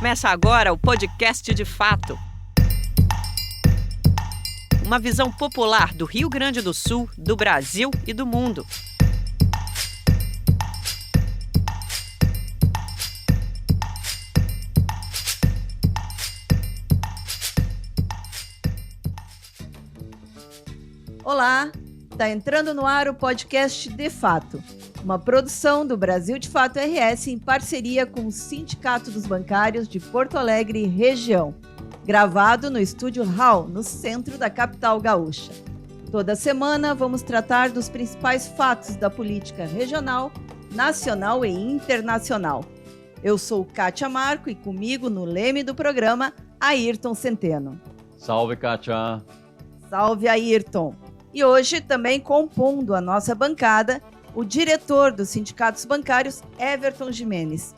Começa agora o podcast de fato. Uma visão popular do Rio Grande do Sul, do Brasil e do mundo. Olá, está entrando no ar o podcast De Fato, uma produção do Brasil de Fato RS em parceria com o Sindicato dos Bancários de Porto Alegre e região, gravado no Estúdio Hall, no centro da capital gaúcha. Toda semana vamos tratar dos principais fatos da política regional, nacional e internacional. Eu sou Kátia Marco e comigo no leme do programa, Ayrton Centeno. Salve, Kátia! Salve, Ayrton! E hoje, também compondo a nossa bancada, o diretor dos sindicatos bancários, Everton Jimenez,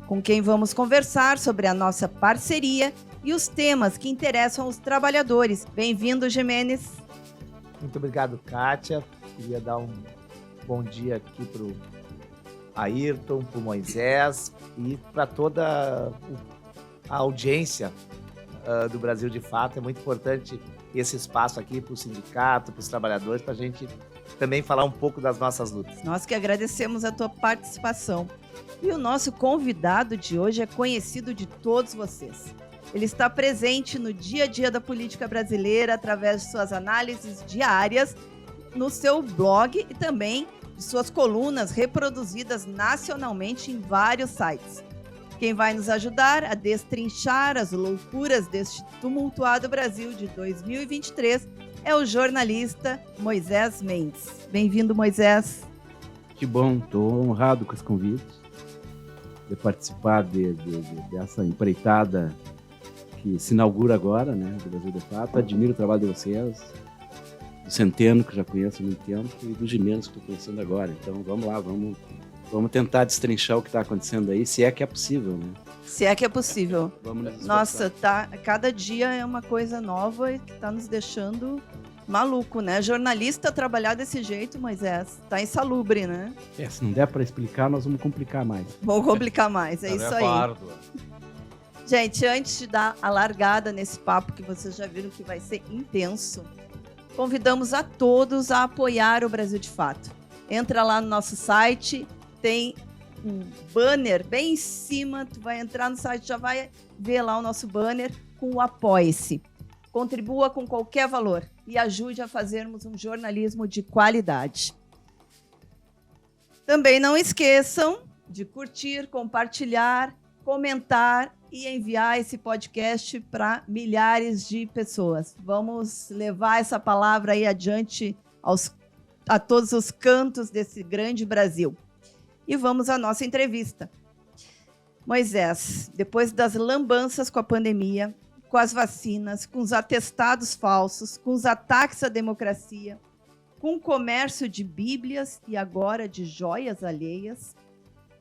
com quem vamos conversar sobre a nossa parceria e os temas que interessam os trabalhadores. Bem-vindo, Jimenez. Muito obrigado, Kátia. Queria dar um bom dia aqui para o Ayrton, para o Moisés e para toda a audiência do Brasil de Fato. É muito importante esse espaço aqui para o sindicato, para os trabalhadores, para a gente também falar um pouco das nossas lutas. Nós que agradecemos a tua participação. E o nosso convidado de hoje é conhecido de todos vocês. Ele está presente no dia a dia da política brasileira através de suas análises diárias no seu blog e também de suas colunas reproduzidas nacionalmente em vários sites. Quem vai nos ajudar a destrinchar as loucuras deste tumultuado Brasil de 2023 é o jornalista Moisés Mendes. Bem-vindo, Moisés. Que bom, estou honrado com esse convite de participar dessa empreitada que se inaugura agora, né, do Brasil de Fato. Admiro o trabalho de vocês, do Centeno, que já conheço há muito tempo, e do Jimenez, que estou conhecendo agora. Então, vamos lá, vamos tentar destrinchar o que está acontecendo aí, se é que é possível, né? Se é que é possível. Nossa, cada dia é uma coisa nova e que está nos deixando maluco, né? Jornalista trabalhar desse jeito, Moisés, tá insalubre, né? Se não der para explicar, nós vamos complicar mais. Vamos complicar mais, é isso aí. Árdua. Gente, antes de dar a largada nesse papo que vocês já viram que vai ser intenso, convidamos a todos a apoiar o Brasil de Fato. Entra lá no nosso site, tem um banner bem em cima, tu vai entrar no site, já vai ver lá o nosso banner com o Apoie-se. Contribua com qualquer valor e ajude a fazermos um jornalismo de qualidade. Também não esqueçam de curtir, compartilhar, comentar e enviar esse podcast para milhares de pessoas. Vamos levar essa palavra aí adiante a todos os cantos desse grande Brasil. E vamos à nossa entrevista. Moisés, depois das lambanças com a pandemia, com as vacinas, com os atestados falsos, com os ataques à democracia, com o comércio de bíblias e agora de joias alheias,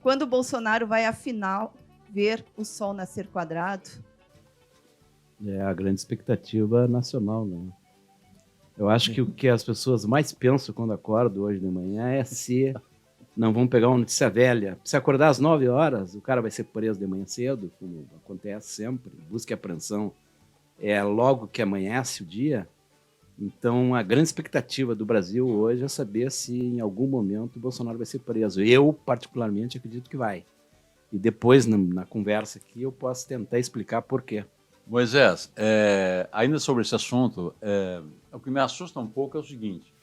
quando o Bolsonaro vai, afinal, ver o sol nascer quadrado? É a grande expectativa nacional, né? Eu acho que o que as pessoas mais pensam quando acordam hoje de manhã é se não vão pegar uma notícia velha. Se acordar às 9 horas, o cara vai ser preso de manhã cedo, como acontece sempre. Busca e apreensão é logo que amanhece o dia. Então, a grande expectativa do Brasil hoje é saber se em algum momento o Bolsonaro vai ser preso. Eu, particularmente, acredito que vai. E depois, na conversa aqui, eu posso tentar explicar por quê. Moisés, ainda sobre esse assunto, o que me assusta um pouco é o seguinte: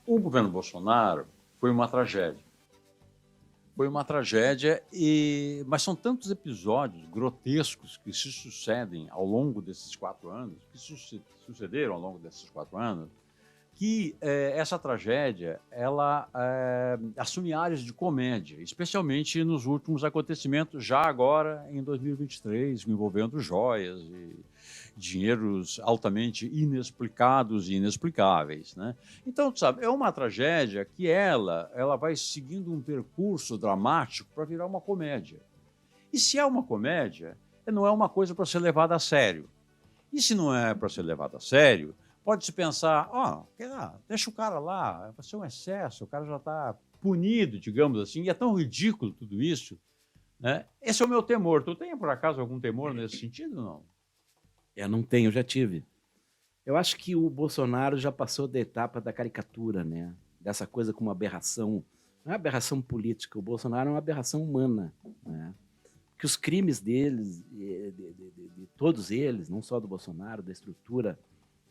o governo Bolsonaro foi uma tragédia. Foi uma tragédia, mas são tantos episódios grotescos que se sucedem ao longo desses 4 anos, que sucederam ao longo desses 4 anos, que essa tragédia ela assume áreas de comédia, especialmente nos últimos acontecimentos, já agora em 2023, envolvendo joias e dinheiros altamente inexplicados e inexplicáveis, né? Então, sabe, é uma tragédia que ela vai seguindo um percurso dramático para virar uma comédia. E se é uma comédia, não é uma coisa para ser levada a sério. E se não é para ser levado a sério, pode-se pensar, deixa o cara lá, vai ser um excesso, o cara já está punido, digamos assim, e é tão ridículo tudo isso, né? Esse é o meu temor. Tu tem, por acaso, algum temor nesse sentido, não? Eu não tenho, já tive. Eu acho que o Bolsonaro já passou da etapa da caricatura, né? Dessa coisa como uma aberração. Não é aberração política, o Bolsonaro é uma aberração humana, né? Que os crimes deles, de todos eles, não só do Bolsonaro, da estrutura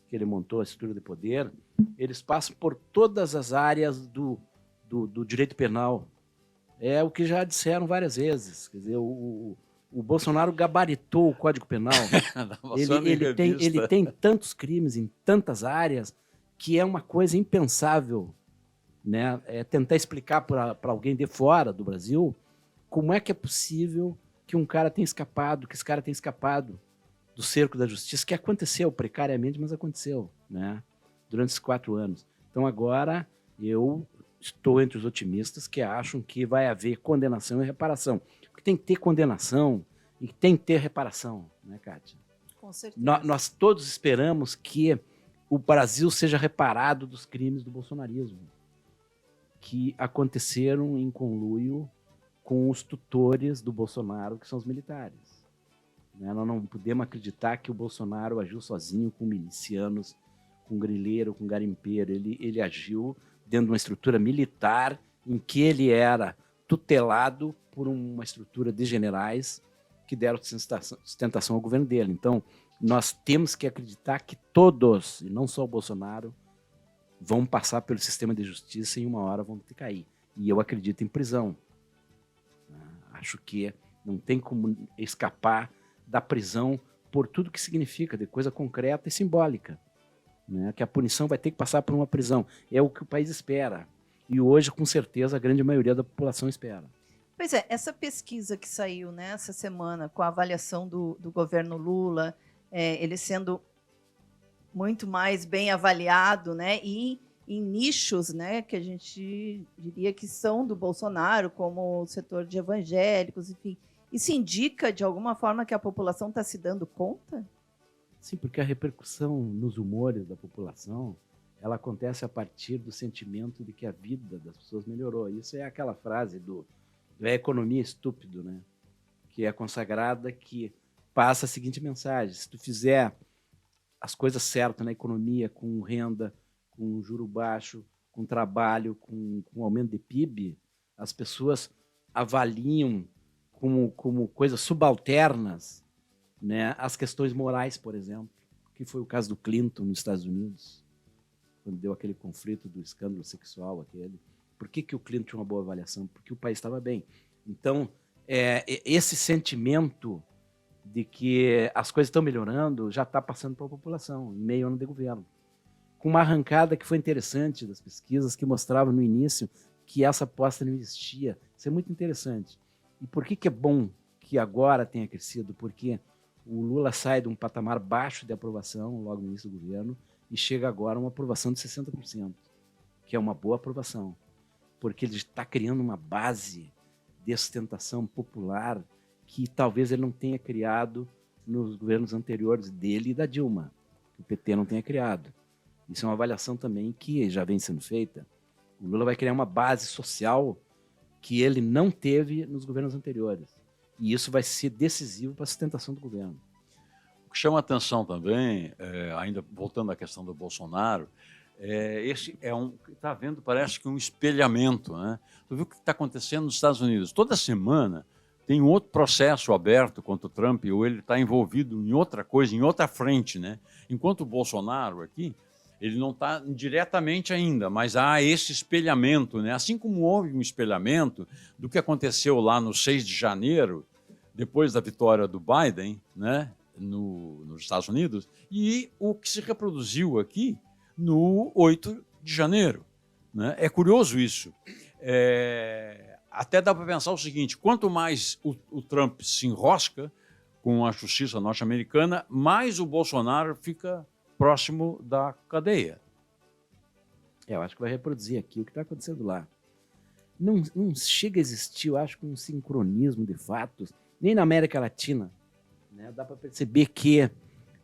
que ele montou, a estrutura de poder, eles passam por todas as áreas do direito penal. É o que já disseram várias vezes. Quer dizer, o Bolsonaro gabaritou o Código Penal. Ele tem tantos crimes em tantas áreas que é uma coisa impensável, né? É tentar explicar para alguém de fora do Brasil como é que é possível que um cara tenha escapado, que esse cara tenha escapado do cerco da justiça, que aconteceu precariamente, mas aconteceu, né? Durante esses 4 anos. Então agora eu estou entre os otimistas que acham que vai haver condenação e reparação. Porque tem que ter condenação e tem que ter reparação, né, Kátia? Com certeza. Nós todos esperamos que o Brasil seja reparado dos crimes do bolsonarismo, que aconteceram em conluio com os tutores do Bolsonaro, que são os militares. Né? Nós não podemos acreditar que o Bolsonaro agiu sozinho com milicianos, com grileiro, com garimpeiro. Ele agiu dentro de uma estrutura militar em que ele era tutelado por uma estrutura de generais que deram sustentação ao governo dele. Então, nós temos que acreditar que todos, e não só o Bolsonaro, vão passar pelo sistema de justiça e uma hora vão ter que cair. E eu acredito em prisão. Acho que não tem como escapar da prisão por tudo que significa, de coisa concreta e simbólica. Né? Que a punição vai ter que passar por uma prisão. É o que o país espera. E hoje, com certeza, a grande maioria da população espera. Pois é, essa pesquisa que saiu, né, essa semana com a avaliação do governo Lula, ele sendo muito mais bem avaliado, né, e em nichos, né, que a gente diria que são do Bolsonaro, como o setor de evangélicos, enfim. Isso indica, de alguma forma, que a população está se dando conta? Sim, porque a repercussão nos humores da população, ela acontece a partir do sentimento de que a vida das pessoas melhorou. Isso é aquela frase do é economia estúpido, né? Que é consagrada, que passa a seguinte mensagem: se tu fizer as coisas certas na economia, com renda, com juro baixo, com trabalho, com aumento de PIB, as pessoas avaliam como coisas subalternas, né, as questões morais, por exemplo, que foi o caso do Clinton nos Estados Unidos, quando deu aquele conflito do escândalo sexual aquele. Por que o Clinton tinha uma boa avaliação? Porque o país estava bem. Então, esse sentimento de que as coisas estão melhorando já está passando para a população, em meio ano de governo. Com uma arrancada que foi interessante das pesquisas, que mostrava no início que essa aposta não existia. Isso é muito interessante. E por que é bom que agora tenha crescido? Porque o Lula sai de um patamar baixo de aprovação, logo no início do governo, e chega agora a uma aprovação de 60%, que é uma boa aprovação, porque ele está criando uma base de sustentação popular que talvez ele não tenha criado nos governos anteriores dele e da Dilma, que o PT não tenha criado. Isso é uma avaliação também que já vem sendo feita. O Lula vai criar uma base social que ele não teve nos governos anteriores. E isso vai ser decisivo para a sustentação do governo. O que chama atenção também, ainda voltando à questão do Bolsonaro, esse está havendo, parece que um espelhamento, né? Tu viu o que está acontecendo nos Estados Unidos? Toda semana tem um outro processo aberto contra o Trump, ou ele está envolvido em outra coisa, em outra frente, né? Enquanto o Bolsonaro aqui, ele não está diretamente ainda, mas há esse espelhamento, né? Assim como houve um espelhamento do que aconteceu lá no 6 de janeiro, depois da vitória do Biden, né? Nos Estados Unidos, e o que se reproduziu aqui no 8 de janeiro. Né? É curioso isso. Até dá para pensar o seguinte: quanto mais o Trump se enrosca com a justiça norte-americana, mais o Bolsonaro fica próximo da cadeia. Eu acho que vai reproduzir aqui o que está acontecendo lá. Não chega a existir, eu acho, um sincronismo de fatos, nem na América Latina. Né? Dá para perceber que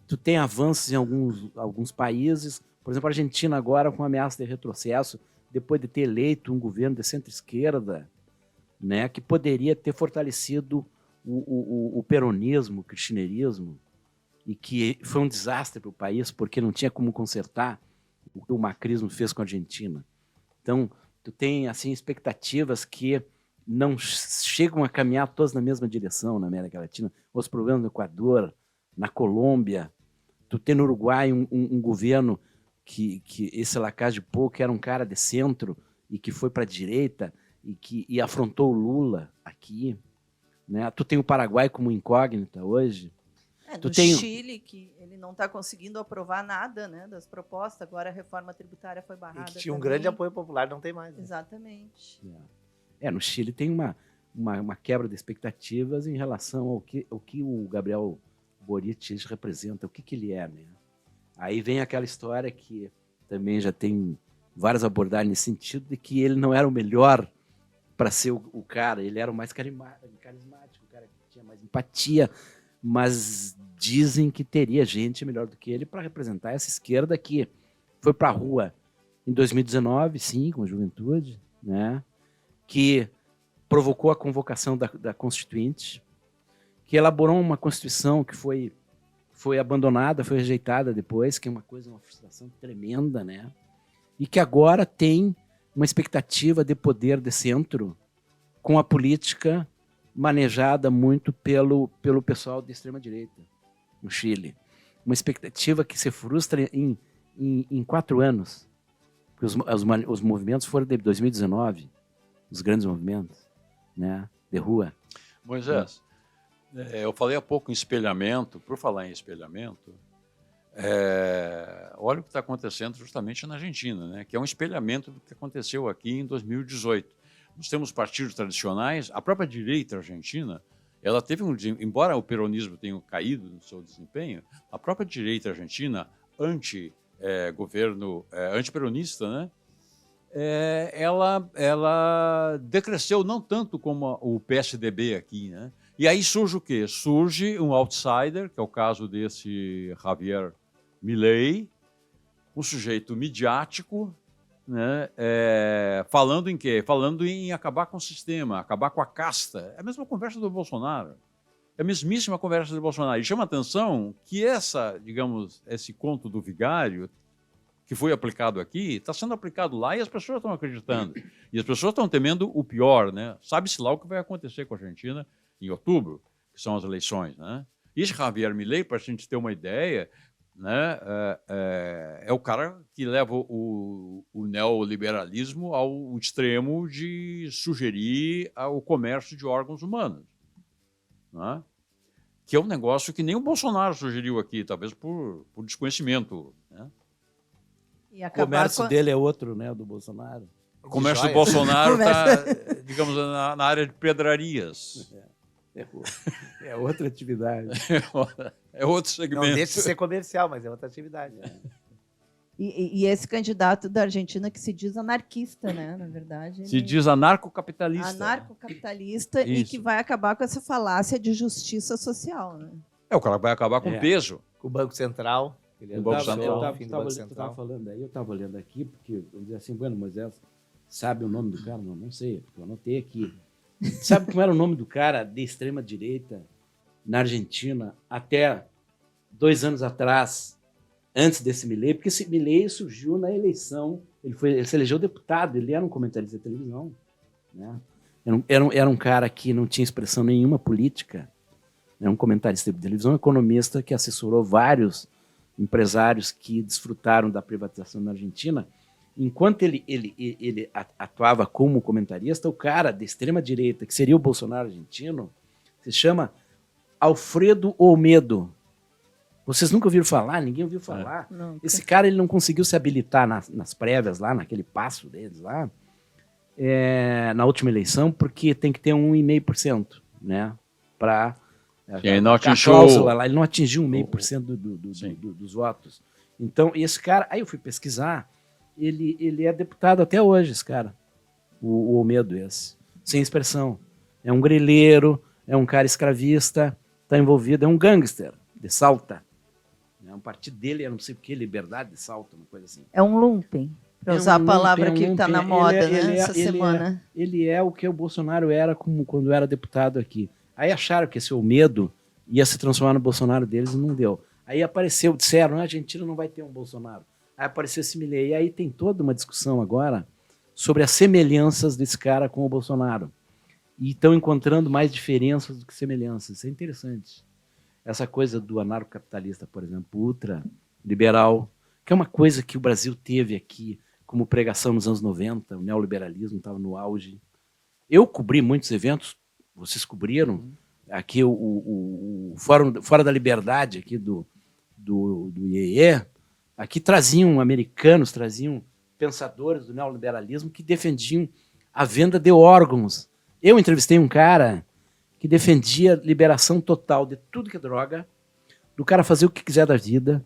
tu tem avanços em alguns países, por exemplo, a Argentina agora com ameaça de retrocesso, depois de ter eleito um governo de centro-esquerda, né, que poderia ter fortalecido o peronismo, o kirchnerismo, e que foi um desastre para o país, porque não tinha como consertar o que o macrismo fez com a Argentina. Então, tu tem assim, expectativas que não chegam a caminhar todas na mesma direção na América Latina. Os problemas no Equador, na Colômbia, tu tem no Uruguai um governo que esse Lacalle Pou, que era um cara de centro e que foi para a direita e afrontou o Lula aqui, né? Tu tem o Paraguai como incógnita hoje. No Chile, que ele não está conseguindo aprovar nada, né, das propostas, agora a reforma tributária foi barrada. E que tinha um também. grande apoio popular, não tem mais. Né? Exatamente. No Chile tem uma quebra de expectativas em relação ao que o Gabriel Boric representa, o que ele é, né? Aí vem aquela história que também já tem várias abordagens nesse sentido, de que ele não era o melhor para ser o cara, ele era o mais carismático, o cara que tinha mais empatia, mas dizem que teria gente melhor do que ele para representar essa esquerda que foi para a rua em 2019, sim, com a juventude, né? Que provocou a convocação da Constituinte, que elaborou uma Constituição que foi abandonada, foi rejeitada depois, que é uma frustração tremenda, né? E que agora tem uma expectativa de poder de centro com a política manejada muito pelo pessoal de extrema-direita no Chile. Uma expectativa que se frustra em 4 anos. Porque os movimentos foram de 2019, os grandes movimentos, né, de rua. Moisés, eu falei há pouco em espelhamento. Por falar em espelhamento, olha o que está acontecendo justamente na Argentina, né, que é um espelhamento do que aconteceu aqui em 2018. Nós temos partidos tradicionais, a própria direita argentina, ela teve embora o peronismo tenha caído no seu desempenho, a própria direita argentina, anti-governo, antiperonista, né, ela decresceu não tanto como o PSDB aqui, né? E aí surge o quê? Surge um outsider, que é o caso desse Javier Milei, um sujeito midiático, né? Falando em quê? Falando em acabar com o sistema, acabar com a casta. É a mesma conversa do Bolsonaro. É a mesmíssima conversa do Bolsonaro. E chama a atenção que esse conto do vigário que foi aplicado aqui está sendo aplicado lá e as pessoas estão acreditando. E as pessoas estão temendo o pior, né? Sabe-se lá o que vai acontecer com a Argentina em outubro, que são as eleições, né? E esse Javier Milei, para a gente ter uma ideia, né, é o cara que leva o neoliberalismo ao extremo de sugerir o comércio de órgãos humanos, né? Que é um negócio que nem o Bolsonaro sugeriu aqui, talvez por desconhecimento, né? E O comércio dele é outro, né, do Bolsonaro. O comércio do Bolsonaro está, digamos, na área de pedrarias. É outra atividade. É outro segmento. Não deixa de ser comercial, mas é outra atividade. E esse candidato da Argentina que se diz anarquista, né? Na verdade. Se diz anarcocapitalista. Anarcocapitalista e que vai acabar com essa falácia de justiça social, né? O cara vai acabar com peso. Com o Banco Central. O Banco Central. Eu estava falando aí, eu estava olhando aqui, porque, vamos dizer assim, bueno, Moisés, sabe o nome do cara? Não sei, porque eu anotei aqui. Sabe como era o nome do cara de extrema-direita na Argentina até 2 anos atrás, antes desse Milei? Porque esse Milei surgiu na eleição, ele se elegeu deputado, ele era um comentarista de televisão, né? Era um cara que não tinha expressão nenhuma política, era um comentarista de televisão, um economista que assessorou vários empresários que desfrutaram da privatização na Argentina. Enquanto ele atuava como comentarista, o cara de extrema-direita, que seria o Bolsonaro argentino, se chama Alfredo Olmedo. Vocês nunca ouviram falar? Ninguém ouviu falar? Não. Esse cara ele não conseguiu se habilitar nas prévias, lá, naquele passo deles lá, na última eleição, porque tem que ter 1,5%, né? Para não atingiu cláusula lá, ele não atingiu 1,5% dos votos. Então, esse cara, aí eu fui pesquisar, ele é deputado até hoje, esse cara, o Olmedo esse, sem expressão. É um grileiro, é um cara escravista, está envolvido, é um gangster de Salta. Um partido dele, eu não sei o que, Liberdade de Salta, uma coisa assim. É um lumpen. Para usar a palavra que está na moda, ele essa semana. Ele é o que o Bolsonaro era como quando era deputado aqui. Aí acharam que esse o medo ia se transformar no Bolsonaro deles e não deu. Aí apareceu, disseram, a Argentina não vai ter um Bolsonaro. Aí apareceu esse Milei. E aí tem toda uma discussão agora sobre as semelhanças desse cara com o Bolsonaro. E estão encontrando mais diferenças do que semelhanças. Isso é interessante. Essa coisa do anarcocapitalista, por exemplo, ultraliberal, que é uma coisa que o Brasil teve aqui como pregação nos anos 90, o neoliberalismo estava no auge. Eu cobri muitos eventos, vocês cobriram, aqui o Fora da Liberdade, aqui do IEE, aqui traziam americanos, traziam pensadores do neoliberalismo que defendiam a venda de órgãos. Eu entrevistei um cara que defendia liberação total de tudo que é droga, do cara fazer o que quiser da vida.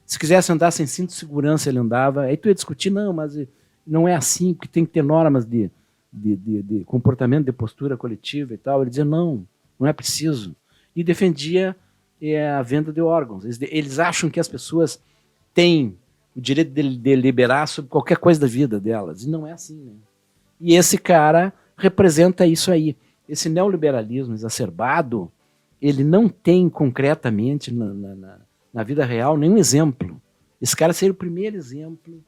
Se quisesse andar sem cinto de segurança, ele andava. Aí tu ia discutir, não, mas não é assim, porque tem que ter normas de comportamento, de postura coletiva e tal. Ele dizia, não é preciso. E defendia a venda de órgãos. Eles acham que as pessoas têm o direito de deliberar sobre qualquer coisa da vida delas. E não é assim, né? E esse cara representa isso aí. Esse neoliberalismo exacerbado, ele não tem concretamente na vida real nenhum exemplo. Esse cara seria o primeiro exemplo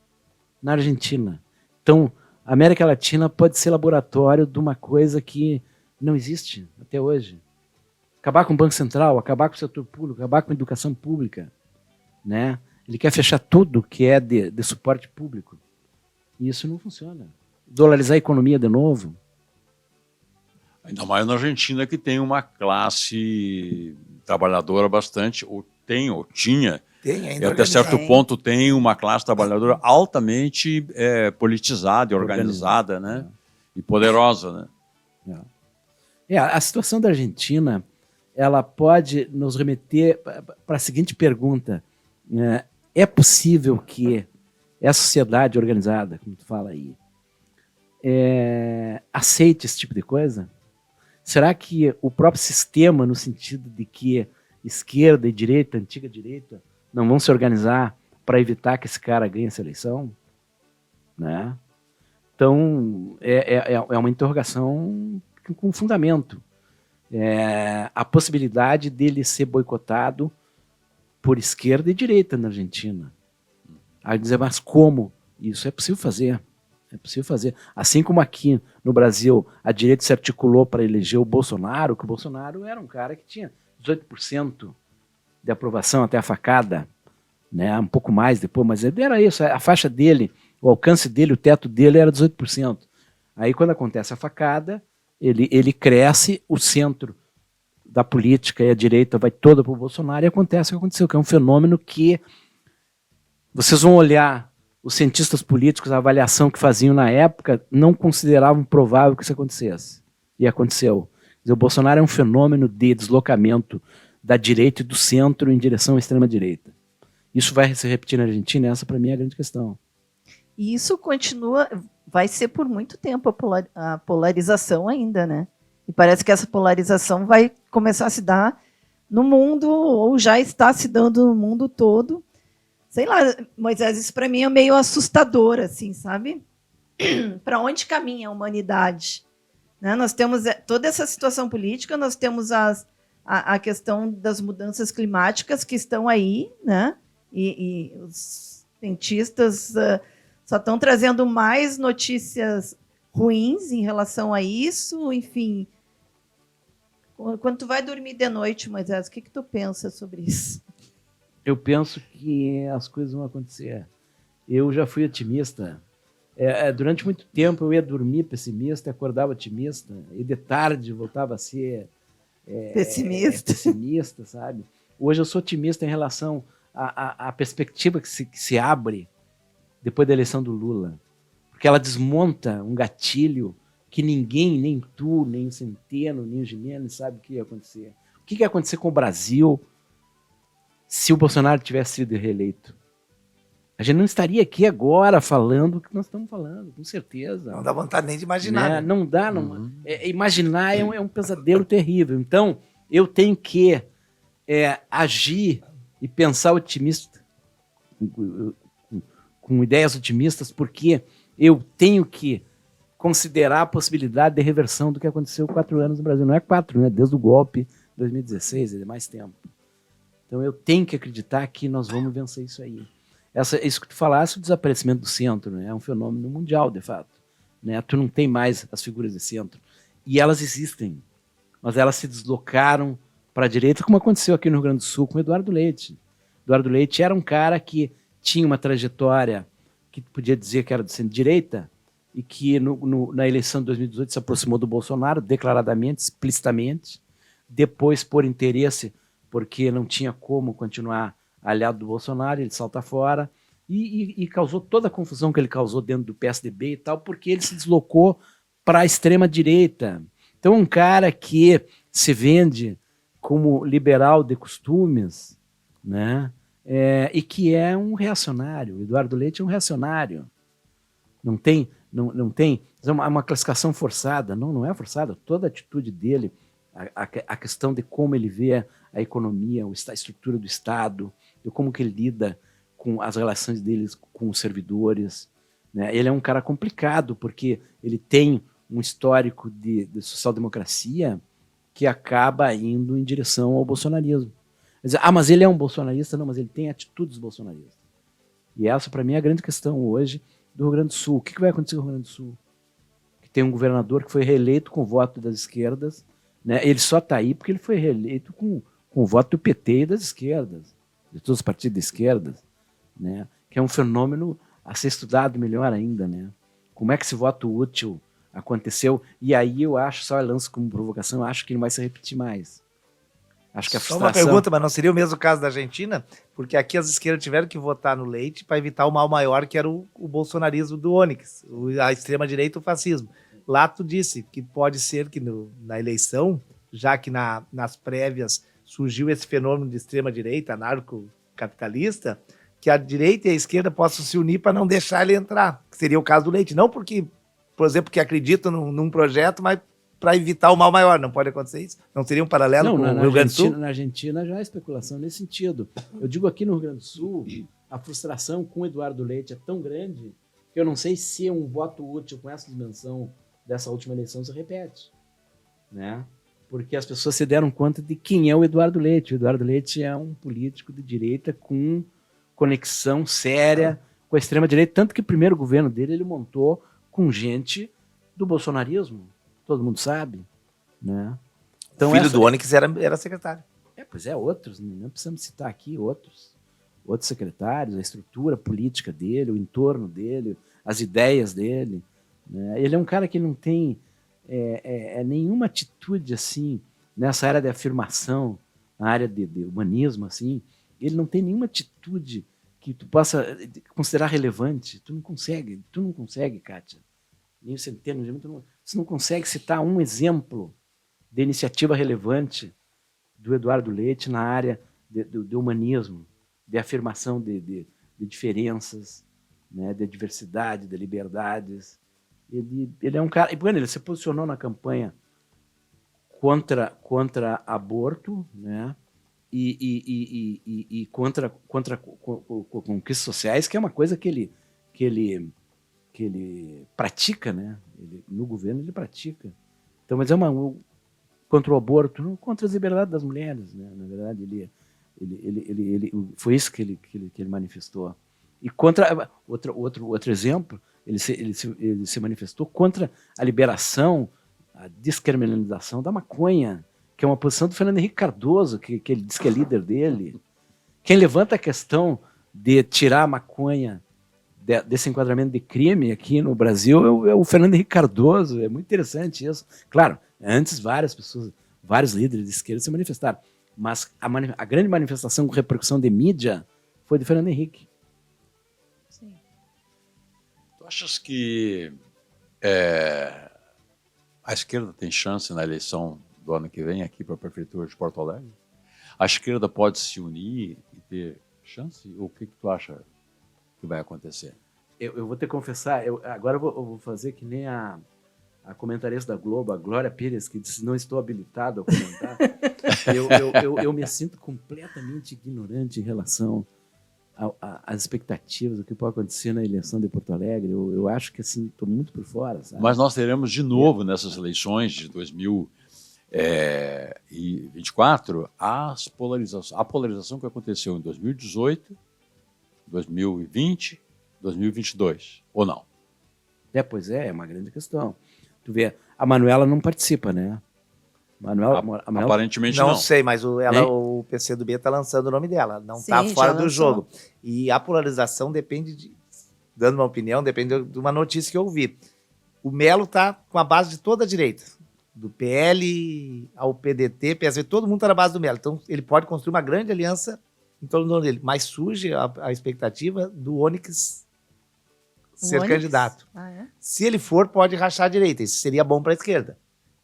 na Argentina. Então, a América Latina pode ser laboratório de uma coisa que não existe até hoje. Acabar com o Banco Central, acabar com o setor público, acabar com a educação pública, né? Ele quer fechar tudo que é de suporte público. E isso não funciona. Dolarizar a economia de novo. Ainda mais na Argentina, que tem uma classe trabalhadora bastante, ou tinha, Tem e até certo ponto tem uma classe trabalhadora altamente politizada e organizada, né? E poderosa, né? A situação da Argentina, ela pode nos remeter para a seguinte pergunta. É possível que a sociedade organizada, como tu fala aí, aceite esse tipo de coisa? Será que o próprio sistema, no sentido de que esquerda e direita, antiga direita, não vão se organizar para evitar que esse cara ganhe essa eleição? Né? Então, é uma interrogação com fundamento. A possibilidade dele ser boicotado por esquerda e direita na Argentina. Aí dizer, mas como? Isso é possível fazer. É possível fazer. Assim como aqui no Brasil a direita se articulou para eleger o Bolsonaro, que o Bolsonaro era um cara que tinha 18% de aprovação até a facada, né? Um pouco mais depois, mas era isso. A faixa dele, o alcance dele, o teto dele era 18%. Aí quando acontece a facada, ele cresce, o centro da política e a direita vai toda para o Bolsonaro e acontece o que aconteceu, que é um fenômeno que vocês vão olhar os cientistas políticos, a avaliação que faziam na época, não consideravam provável que isso acontecesse. E aconteceu. Quer dizer, o Bolsonaro é um fenômeno de deslocamento da direita e do centro em direção à extrema-direita. Isso vai se repetir na Argentina? Essa, para mim, é a grande questão. E isso continua, vai ser por muito tempo a polarização ainda, né? E parece que essa polarização vai começar a se dar no mundo, ou já está se dando no mundo todo. Sei lá, Moisés, isso para mim é meio assustador, assim, sabe? Para onde caminha a humanidade? Né? Nós temos toda essa situação política, nós temos a questão das mudanças climáticas que estão aí, né? E os cientistas só estão trazendo mais notícias ruins em relação a isso, enfim. Quando tu vai dormir de noite, Moisés, o que tu pensa sobre isso? Eu penso que as coisas vão acontecer. Eu já fui otimista. Durante muito tempo eu ia dormir pessimista, acordava otimista, e de tarde voltava a ser pessimista, sabe? Hoje eu sou otimista em relação à perspectiva que se abre depois da eleição do Lula. Porque ela desmonta um gatilho que ninguém, nem tu, nem o Centeno, nem o Gimenez, sabe o que ia acontecer. O que ia acontecer com o Brasil se o Bolsonaro tivesse sido reeleito? A gente não estaria aqui agora falando o que nós estamos falando, com certeza. Não dá vontade nem de imaginar. Né? Não dá. Não, imaginar é um pesadelo terrível. Então, eu tenho que agir e pensar otimista com ideias otimistas, porque eu tenho que considerar a possibilidade de reversão do que aconteceu 4 anos no Brasil. Não é 4, né? Desde o golpe de 2016, é mais tempo. Então eu tenho que acreditar que nós vamos vencer isso aí. Isso que tu falasse, o desaparecimento do centro, né? É um fenômeno mundial, de fato. Né? Tu não tem mais as figuras de centro. E elas existem, mas elas se deslocaram para a direita, como aconteceu aqui no Rio Grande do Sul com o Eduardo Leite. Eduardo Leite era um cara que tinha uma trajetória que podia dizer que era de centro-direita e que na eleição de 2018 se aproximou do Bolsonaro, declaradamente, explicitamente, depois por interesse, porque não tinha como continuar aliado do Bolsonaro, ele salta fora e causou toda a confusão que ele causou dentro do PSDB e tal, porque ele se deslocou para a extrema-direita. Então, um cara que se vende como liberal de costumes, né? E que é um reacionário. O Eduardo Leite é um reacionário. Não tem uma classificação forçada. Não é forçada. Toda a atitude dele, a questão de como ele vê a economia, a estrutura do Estado, de como que ele lida com as relações deles com os servidores. Né? Ele é um cara complicado, porque ele tem um histórico de social-democracia que acaba indo em direção ao bolsonarismo. Mas ele é um bolsonarista? Não, mas ele tem atitudes bolsonaristas. E essa, para mim, é a grande questão hoje do Rio Grande do Sul. O que vai acontecer no Rio Grande do Sul? Que tem um governador que foi reeleito com o voto das esquerdas, né? Ele só está aí porque ele foi reeleito com o voto do PT e das esquerdas, de todos os partidos de esquerdas, né? Que é um fenômeno a ser estudado melhor ainda. Né? Como é que esse voto útil aconteceu? E aí eu acho, só lanço como provocação, eu acho que não vai se repetir mais. Acho que a frustração... Só uma pergunta, mas não seria o mesmo caso da Argentina? Porque aqui as esquerdas tiveram que votar no Leite para evitar o mal maior, que era o bolsonarismo do Onyx, a extrema-direita, o fascismo. Lá tu disse que pode ser que na eleição, já que nas prévias surgiu esse fenômeno de extrema-direita, anarcocapitalista, que a direita e a esquerda possam se unir para não deixar ele entrar, que seria o caso do Leite. Não porque, por exemplo, que acreditam num projeto, mas para evitar o mal maior. Não pode acontecer isso? Não seria um paralelo com o Rio Grande do Sul? Na Argentina já há especulação nesse sentido. Eu digo aqui no Rio Grande do Sul, a frustração com o Eduardo Leite é tão grande que eu não sei se um voto útil com essa dimensão dessa última eleição se repete. Né? Porque as pessoas se deram conta de quem é o Eduardo Leite. O Eduardo Leite é um político de direita com conexão séria com a extrema-direita, tanto que o primeiro governo dele ele montou com gente do bolsonarismo. Todo mundo sabe, né? Então, o filho do Onyx era secretário. Pois é, outros, não precisamos citar aqui outros secretários, a estrutura política dele, o entorno dele, as ideias dele. Né? Ele é um cara que não tem nenhuma atitude assim, nessa área de afirmação, na área de humanismo, assim, ele não tem nenhuma atitude que tu possa considerar relevante. Tu não consegue, Kátia. Nem o Centeno, você não consegue citar um exemplo de iniciativa relevante do Eduardo Leite na área do humanismo, de afirmação de diferenças, né, de diversidade, de liberdades. Ele é um cara... Ele se posicionou na campanha contra aborto, né, e contra conquistas sociais, que é uma coisa que ele pratica, né? No governo ele pratica. Então, mas contra o aborto, não contra as liberdades das mulheres, né? Na verdade, ele foi isso que ele manifestou. E contra outro exemplo, ele se manifestou contra a liberação, a descriminalização da maconha, que é uma posição do Fernando Henrique Cardoso, que ele diz que é líder dele. Quem levanta a questão de tirar a maconha desse enquadramento de crime aqui no Brasil é o Fernando Henrique Cardoso. É muito interessante isso. Claro, antes vários líderes de esquerda se manifestaram, mas a grande manifestação com repercussão de mídia foi do Fernando Henrique. Sim. Tu achas que a esquerda tem chance na eleição do ano que vem aqui para a Prefeitura de Porto Alegre? A esquerda pode se unir e ter chance? Ou o que tu acha que vai acontecer? Eu vou te confessar, agora eu vou fazer que nem a comentarista da Globo, a Glória Pires, que disse: não estou habilitado a comentar. eu me sinto completamente ignorante em relação as expectativas do que pode acontecer na eleição de Porto Alegre, eu acho que assim, estou muito por fora, sabe? Mas nós teremos de novo nessas eleições de 2024 a polarização que aconteceu em 2018, 2020, 2022, ou não? Pois é uma grande questão. Tu vê, a Manuela não participa, né? A Manuela, Aparentemente Não não. sei, mas o PCdoB está lançando o nome dela. Não está Sim, fora já do lançou. jogo. E a polarização depende dando uma opinião, depende de uma notícia que eu ouvi. O Melo está com a base de toda a direita. Do PL ao PDT, PSV, todo mundo está na base do Melo. Então, ele pode construir uma grande aliança em torno dele. Mas surge a expectativa do Onyx ser Onyx? candidato. Ah, é? Se ele for, pode rachar a direita. Isso seria bom para a esquerda.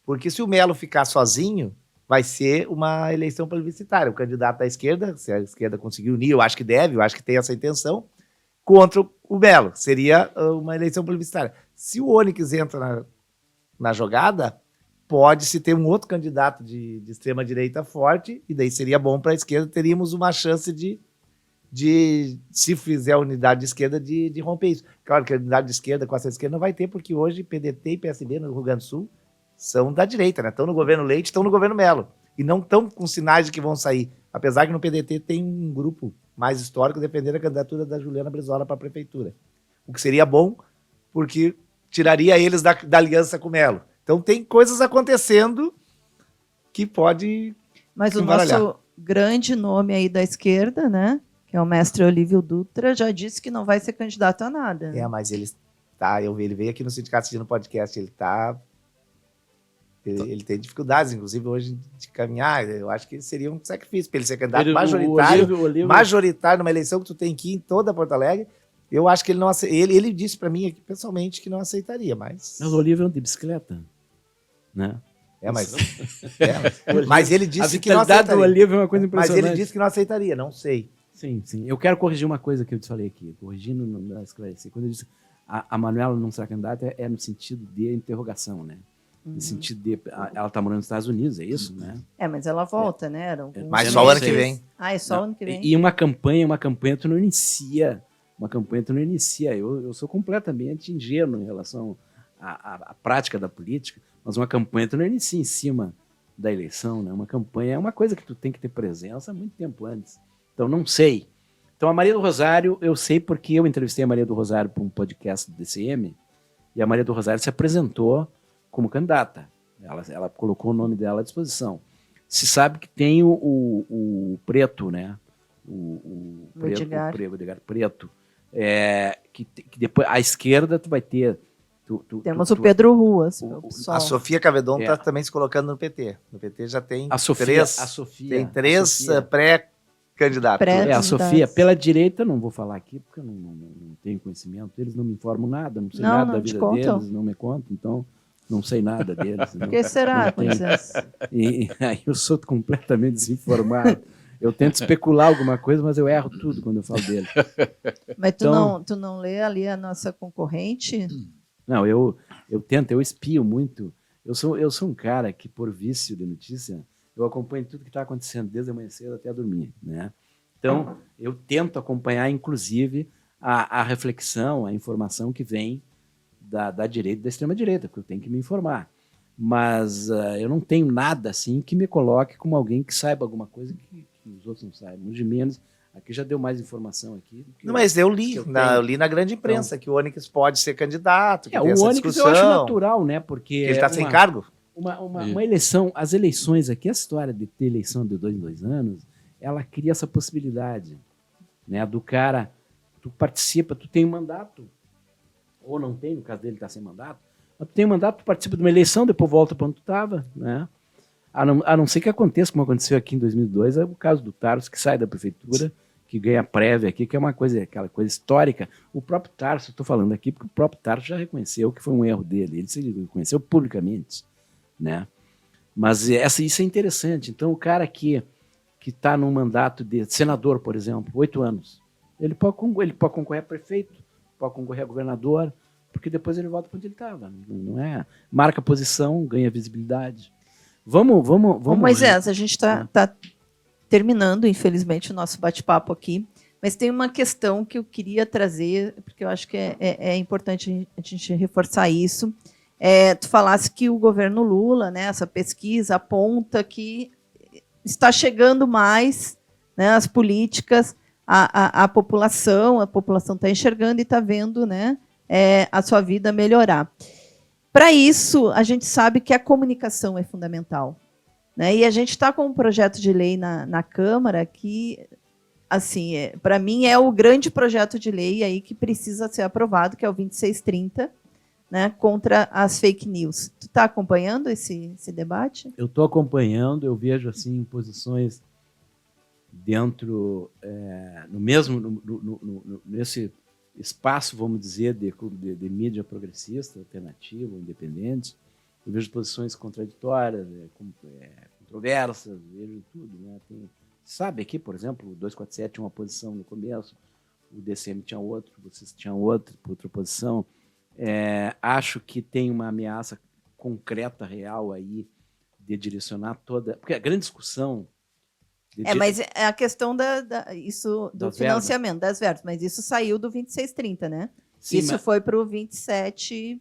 Porque se o Melo ficar sozinho, vai ser uma eleição plebiscitária. O candidato da esquerda, se a esquerda conseguir unir, eu acho que deve, eu acho que tem essa intenção, contra o Melo. Seria uma eleição plebiscitária. Se o Onyx entra na jogada, pode-se ter um outro candidato de extrema-direita forte, e daí seria bom para a esquerda, teríamos uma chance de, se fizer a unidade de esquerda, de romper isso. Claro que a unidade de esquerda com essa esquerda não vai ter, porque hoje PDT e PSB no Rio Grande do Sul são da direita, né? Estão no governo Leite, estão no governo Melo. E não estão com sinais de que vão sair. Apesar que no PDT tem um grupo mais histórico defendendo a candidatura da Juliana Brizola para a prefeitura. O que seria bom, porque tiraria eles da aliança com o Melo. Então tem coisas acontecendo que pode Mas o embaralhar. nosso grande nome aí da esquerda, né? Que é o mestre Olívio Dutra, já disse que não vai ser candidato a nada. É, mas ele veio aqui no Sindicato assistindo podcast, ele tem dificuldades, inclusive hoje, de caminhar. Eu acho que seria um sacrifício para ele ser candidato majoritário numa eleição que tu tem que ir em toda Porto Alegre. Eu acho que ele não aceitaria. Ele disse para mim aqui pessoalmente que não aceitaria, mas Mas o Olívio é um de bicicleta, né? Mas ele disse que não A vitalidade do aceitaria. Olívio é uma coisa Mas impressionante. ele disse que não aceitaria, não sei. Sim. Eu quero corrigir uma coisa que eu te falei aqui. Corrigindo, não esclarecer. Quando eu disse a Manuela não será candidata, é no sentido de interrogação, né? No sentido de... Ela está morando nos Estados Unidos, é isso, né? Mas ela volta, né? Eram alguns Mas Eu só o não ano sei. que vem. Ah, é só o ano que vem? E uma campanha tu não inicia. Uma campanha tu não inicia. Eu sou completamente ingênuo em relação à prática da política, mas uma campanha tu não inicia em cima da eleição, né? Uma campanha é uma coisa que tu tem que ter presença há muito tempo antes. Então, não sei. Então, a Maria do Rosário, eu sei porque eu entrevistei a Maria do Rosário para um podcast do DCM, e a Maria do Rosário se apresentou como candidata. Ela colocou o nome dela à disposição. Se sabe que tem o Preto, né? O Edgar. Edgar Preto. Que depois, à esquerda, tu vai ter... Temos o Pedro Ruas. o- o pessoal. A Sofia Cavedon É. está também se colocando no PT. No PT já tem A Sofia, três pré-candidatos. Pré- a Sofia, pela direita, não vou falar aqui, porque eu não tenho conhecimento, eles não me informam nada, não sei Não, nada não da te vida contam. deles, não me contam, então não sei nada deles. Por que será, Não com tem. licença? E aí eu sou completamente desinformado. Eu tento especular alguma coisa, mas eu erro tudo quando eu falo dele. Mas Então- tu não lê ali a nossa concorrente? Não, eu tento, eu espio muito. Eu sou um cara que, por vício de notícia, eu acompanho tudo que está acontecendo, desde amanhã cedo até dormir, né? Então, eu tento acompanhar, inclusive, a reflexão, a informação que vem da direita e da extrema-direita, porque eu tenho que me informar. Mas eu não tenho nada assim que me coloque como alguém que saiba alguma coisa que os outros não saibam. Muito de menos. Aqui já deu mais informação aqui. do que Não, mas eu li, eu tenho. eu li na grande imprensa que o Onyx pode ser candidato, que o tem essa Onyx discussão. eu acho natural, né? Porque Que ele está é sem cargo. uma eleição, as eleições aqui, a história de ter eleição de 2 em 2 anos, ela cria essa possibilidade, né? Do cara, tu participa, tu tem um mandato, ou não tem, no caso dele está sem mandato, mas tu tem um mandato, tu participa de uma eleição, depois volta para onde tu estava, né? A não ser que aconteça, como aconteceu aqui em 2002, é o caso do Tarso, que sai da prefeitura, que ganha prévia aqui, que é uma coisa, aquela coisa histórica. O próprio Tarso, estou falando aqui, porque o próprio Tarso já reconheceu que foi um erro dele, ele se reconheceu publicamente, né? Mas isso é interessante. Então, o cara que está num mandato de senador, por exemplo, 8 anos, ele pode concorrer a prefeito, pode concorrer a governador, porque depois ele volta para onde ele estava. Não é? Marca posição, ganha visibilidade. Vamos. Ô, Moisés, a gente está terminando, infelizmente, o nosso bate-papo aqui. Mas tem uma questão que eu queria trazer, porque eu acho que é importante a gente reforçar isso. Tu falasse que o governo Lula, né, essa pesquisa aponta que está chegando mais, né, as políticas à população, a população está enxergando e está vendo, né, a sua vida melhorar. Para isso, a gente sabe que a comunicação é fundamental, né? E a gente está com um projeto de lei na Câmara que, assim, para mim é o grande projeto de lei aí que precisa ser aprovado, que é o 2630, né, contra as fake news. Tu está acompanhando esse debate? Eu estou acompanhando, eu vejo assim posições dentro, nesse espaço, vamos dizer, de mídia progressista, alternativa, independente. Eu vejo posições contraditórias, controversas, vejo tudo. Né? Sabe aqui, por exemplo, o 247 tinha uma posição no começo, o DCM tinha outro, vocês tinham outra posição. Acho que tem uma ameaça concreta, real aí, de direcionar toda... Porque a grande discussão... Mas é a questão do financiamento das verbas, mas isso saiu do 2630, né? Sim, isso foi para o 2730,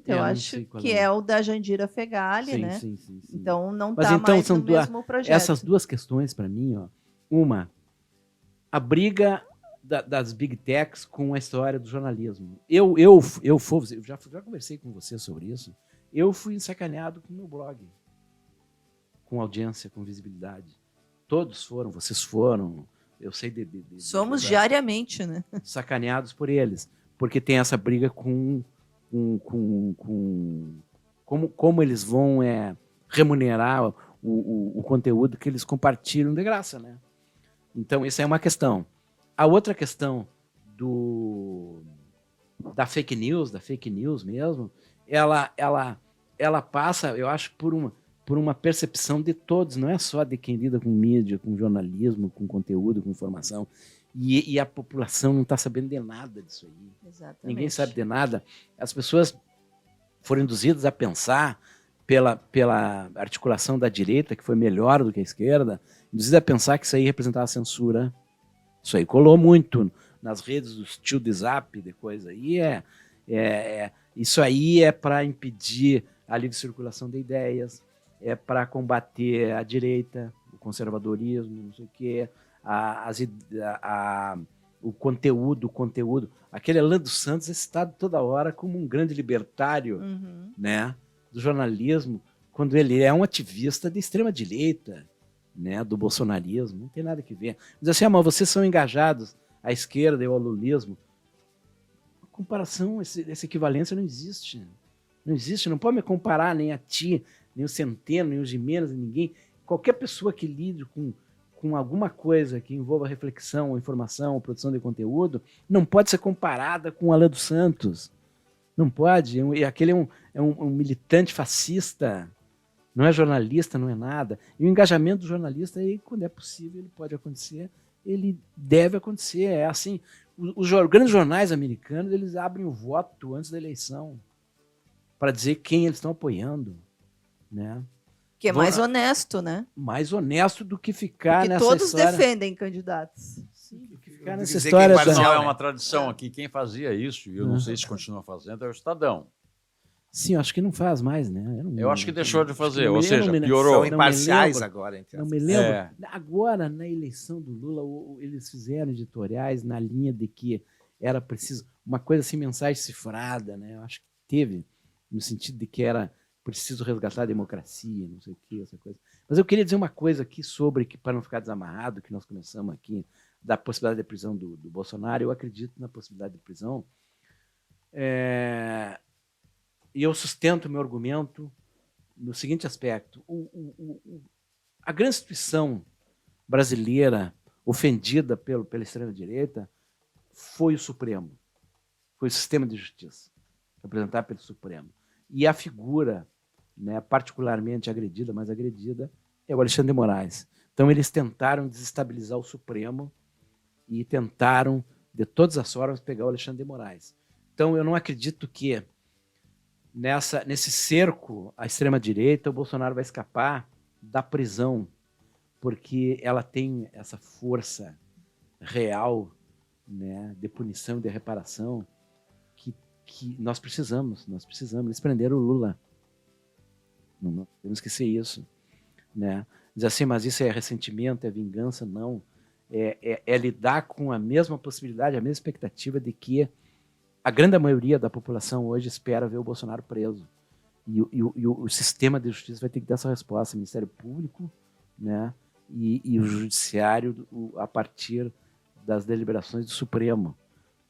eu acho, que é o da Jandira Fegali, sim, né? Sim. Então não está mais no mesmo projeto. Essas duas questões, para mim, uma, a briga das big techs com a história do jornalismo. Eu já conversei com você sobre isso, eu fui sacaneado com o meu blog. Com audiência, com visibilidade. Todos foram, vocês foram, eu sei somos diariamente, né? Sacaneados por eles, porque tem essa briga com como eles vão remunerar o conteúdo que eles compartilham de graça, né? Então, essa é uma questão. A outra questão da fake news mesmo, ela passa, eu acho, por uma percepção de todos, não é só de quem lida com mídia, com jornalismo, com conteúdo, com informação. E a população não está sabendo de nada disso aí. Exatamente. Ninguém sabe de nada. As pessoas foram induzidas a pensar, pela articulação da direita, que foi melhor do que a esquerda, induzidas a pensar que isso aí representava censura. Isso aí colou muito nas redes dos tio de zap, de coisa aí. Isso aí é para impedir a livre circulação de ideias, é para combater a direita, o conservadorismo, não sei o quê, o conteúdo. Aquele Alan dos Santos é citado toda hora como um grande libertário, né, do jornalismo, quando ele é um ativista de extrema-direita, né, do bolsonarismo, não tem nada que ver. Diz assim, mas vocês são engajados à esquerda e ao lulismo. A comparação, essa equivalência não existe. Não existe, não pode me comparar nem a ti, nem o Centeno, nem o Gimenez, ninguém. Qualquer pessoa que lide com alguma coisa que envolva reflexão, informação, produção de conteúdo, não pode ser comparada com o Alan dos Santos. Não pode. Aquele é um militante fascista, não é jornalista, não é nada. E o engajamento do jornalista, aí, quando é possível, ele pode acontecer, ele deve acontecer. É assim, os grandes jornais americanos, eles abrem o voto antes da eleição para dizer quem eles estão apoiando, né? Que é mais honesto, né? Mais honesto do que ficar porque nessa todos história. defendem candidatos. Sim, do que ficar nessa história. Mas não é uma tradição aqui. Quem fazia isso, e eu não sei se continua fazendo, é o Estadão. Sim, eu acho que não faz mais, né? Eu acho que deixou de fazer, ou seja, piorou. São imparciais agora. Não me lembro. Agora, na eleição do Lula, eles fizeram editoriais na linha de que era preciso uma coisa assim, mensagem cifrada, né? Eu acho que teve, no sentido de que era preciso resgatar a democracia, não sei o que, essa coisa. Mas eu queria dizer uma coisa aqui sobre, que para não ficar desamarrado, que nós começamos aqui, da possibilidade de prisão do Bolsonaro. Eu acredito na possibilidade de prisão. E eu sustento meu argumento no seguinte aspecto. A grande instituição brasileira ofendida pela extrema-direita foi o Supremo, foi o sistema de justiça, representado pelo Supremo. E a figura, né, particularmente agredida, mais agredida, é o Alexandre de Moraes. Então, eles tentaram desestabilizar o Supremo e tentaram, de todas as formas, pegar o Alexandre de Moraes. Então, eu não acredito que nesse cerco à extrema-direita o Bolsonaro vai escapar da prisão, porque ela tem essa força real, né, de punição e de reparação que nós precisamos. Eles prenderam o Lula. Não podemos esquecer isso, né? Diz assim, mas isso é ressentimento, é vingança? Não. É lidar com a mesma possibilidade, a mesma expectativa de que a grande maioria da população hoje espera ver o Bolsonaro preso. E o sistema de justiça vai ter que dar essa resposta, o Ministério Público, né, e o Judiciário a partir das deliberações do Supremo.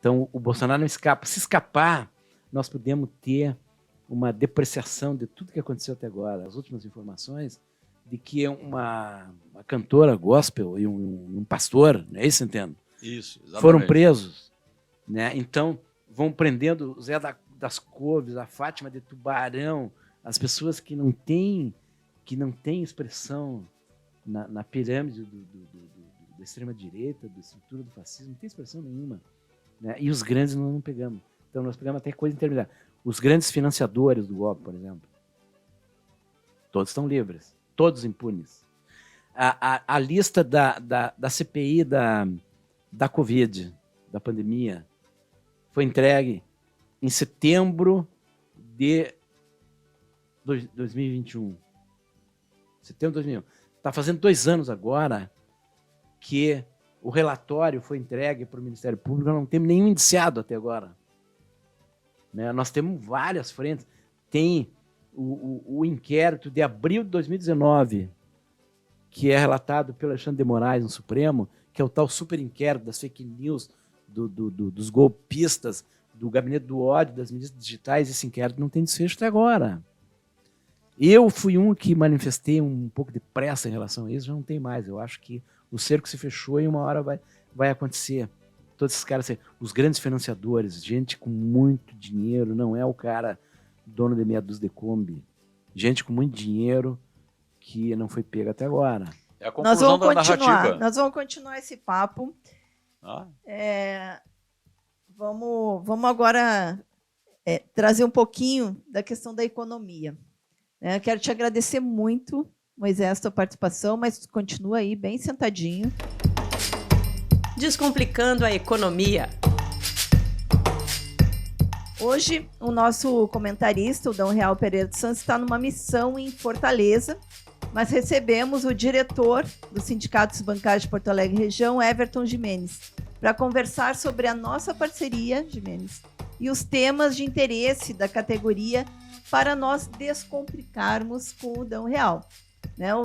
Então, o Bolsonaro não escapa. Se escapar, nós podemos ter uma depreciação de tudo que aconteceu até agora. As últimas informações de que uma cantora gospel e um pastor, é isso, entendo? Isso, exatamente. Foram presos, né? Então, vão prendendo o Zé das Couves, a Fátima de Tubarão, as pessoas que não têm expressão na pirâmide da extrema-direita, da estrutura do fascismo, não tem expressão nenhuma, né? E os grandes nós não pegamos. Então, nós pegamos até coisa intermediária. Os grandes financiadores do golpe, por exemplo, todos estão livres, todos impunes. A lista da CPI da Covid, da pandemia, foi entregue em setembro de 2021. Setembro de 2021. Está fazendo 2 anos agora que o relatório foi entregue para o Ministério Público. Nós não temos nenhum indiciado até agora, né? Nós temos várias frentes. Tem o inquérito de abril de 2019, que é relatado pelo Alexandre de Moraes no Supremo, que é o tal super inquérito das fake news, dos golpistas, do gabinete do ódio, das mídias digitais. Esse inquérito não tem desfecho até agora. Eu fui um que manifestei um pouco de pressa em relação a isso, já não tem mais. Eu acho que o cerco se fechou e uma hora vai acontecer. Todos esses caras, os grandes financiadores, gente com muito dinheiro, não é o cara dono de meia dúzia de Kombi. Gente com muito dinheiro que não foi pego até agora. É a conclusão da narrativa. Nós vamos continuar esse papo. Vamos agora trazer um pouquinho da questão da economia. Quero te agradecer muito, Moisés, a tua participação, mas continua aí bem sentadinho. Descomplicando a economia. Hoje, o nosso comentarista, o D. Real Pereira dos Santos, está numa missão em Fortaleza, mas recebemos o diretor do Sindicato dos Bancários de Porto Alegre Região, Everton Jimenez, para conversar sobre a nossa parceria, Jimenez, e os temas de interesse da categoria para nós descomplicarmos com o D. Real.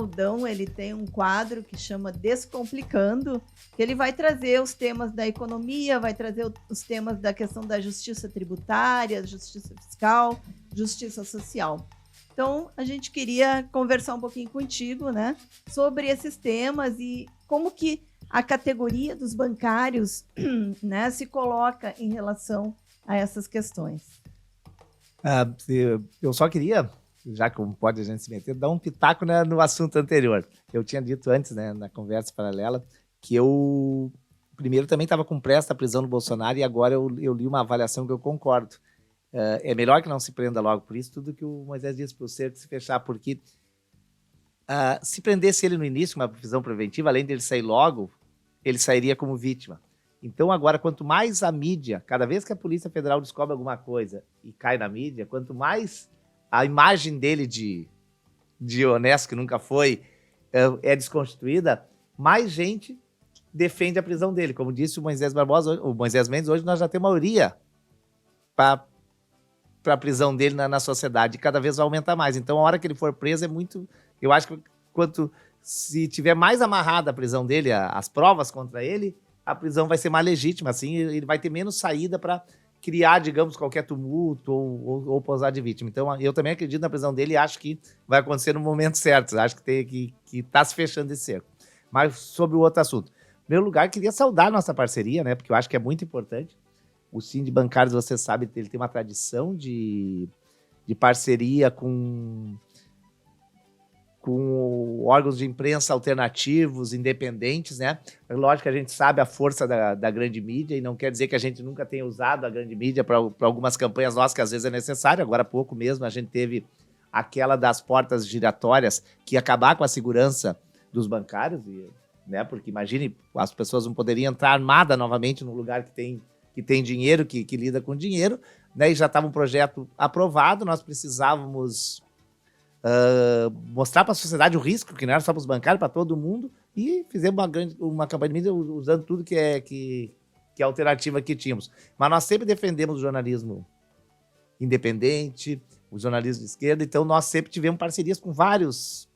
O Dão, ele tem um quadro que chama Descomplicando, que ele vai trazer os temas da economia, vai trazer os temas da questão da justiça tributária, justiça fiscal, justiça social. Então, a gente queria conversar um pouquinho contigo, né, sobre esses temas e como que a categoria dos bancários, né, se coloca em relação a essas questões. Eu só queria, já que pode a gente se meter, dar um pitaco, né, no assunto anterior. Eu tinha dito antes, né, na conversa paralela, que eu primeiro também estava com pressa da prisão do Bolsonaro e agora eu li uma avaliação que eu concordo. É melhor que não se prenda logo por isso, tudo que o Moisés disse para o cerco se fechar, porque se prendesse ele no início, uma prisão preventiva, além dele sair logo, ele sairia como vítima. Então agora, quanto mais a mídia, cada vez que a Polícia Federal descobre alguma coisa e cai na mídia, quanto mais a imagem dele de honesto, que nunca foi, é desconstituída, mais gente defende a prisão dele. Como disse o Moisés Barbosa, o Moisés Mendes, hoje nós já temos maioria para a prisão dele na sociedade, e cada vez vai aumentar mais. Então, a hora que ele for preso é muito... Eu acho que se tiver mais amarrada a prisão dele, as provas contra ele, a prisão vai ser mais legítima, assim, ele vai ter menos saída para criar, digamos, qualquer tumulto ou posar de vítima. Então, eu também acredito na prisão dele e acho que vai acontecer no momento certo. Acho que está se fechando esse cerco. Mas sobre o outro assunto. Em primeiro lugar, queria saudar a nossa parceria, né? Porque eu acho que é muito importante. O Sindicato de Bancários, você sabe, ele tem uma tradição de parceria com órgãos de imprensa alternativos, independentes, né? Lógico que a gente sabe a força da grande mídia e não quer dizer que a gente nunca tenha usado a grande mídia para algumas campanhas nossas que às vezes é necessário. Agora há pouco mesmo a gente teve aquela das portas giratórias que ia acabar com a segurança dos bancários, né? Porque imagine, as pessoas não poderiam entrar armada novamente num lugar que tem dinheiro, que lida com dinheiro, né? E já estava um projeto aprovado, nós precisávamos mostrar para a sociedade o risco, que não era só para os bancários, para todo mundo, e fizemos uma campanha de mídia usando tudo que é alternativa que tínhamos. Mas nós sempre defendemos o jornalismo independente, o jornalismo de esquerda, então nós sempre tivemos parcerias com vários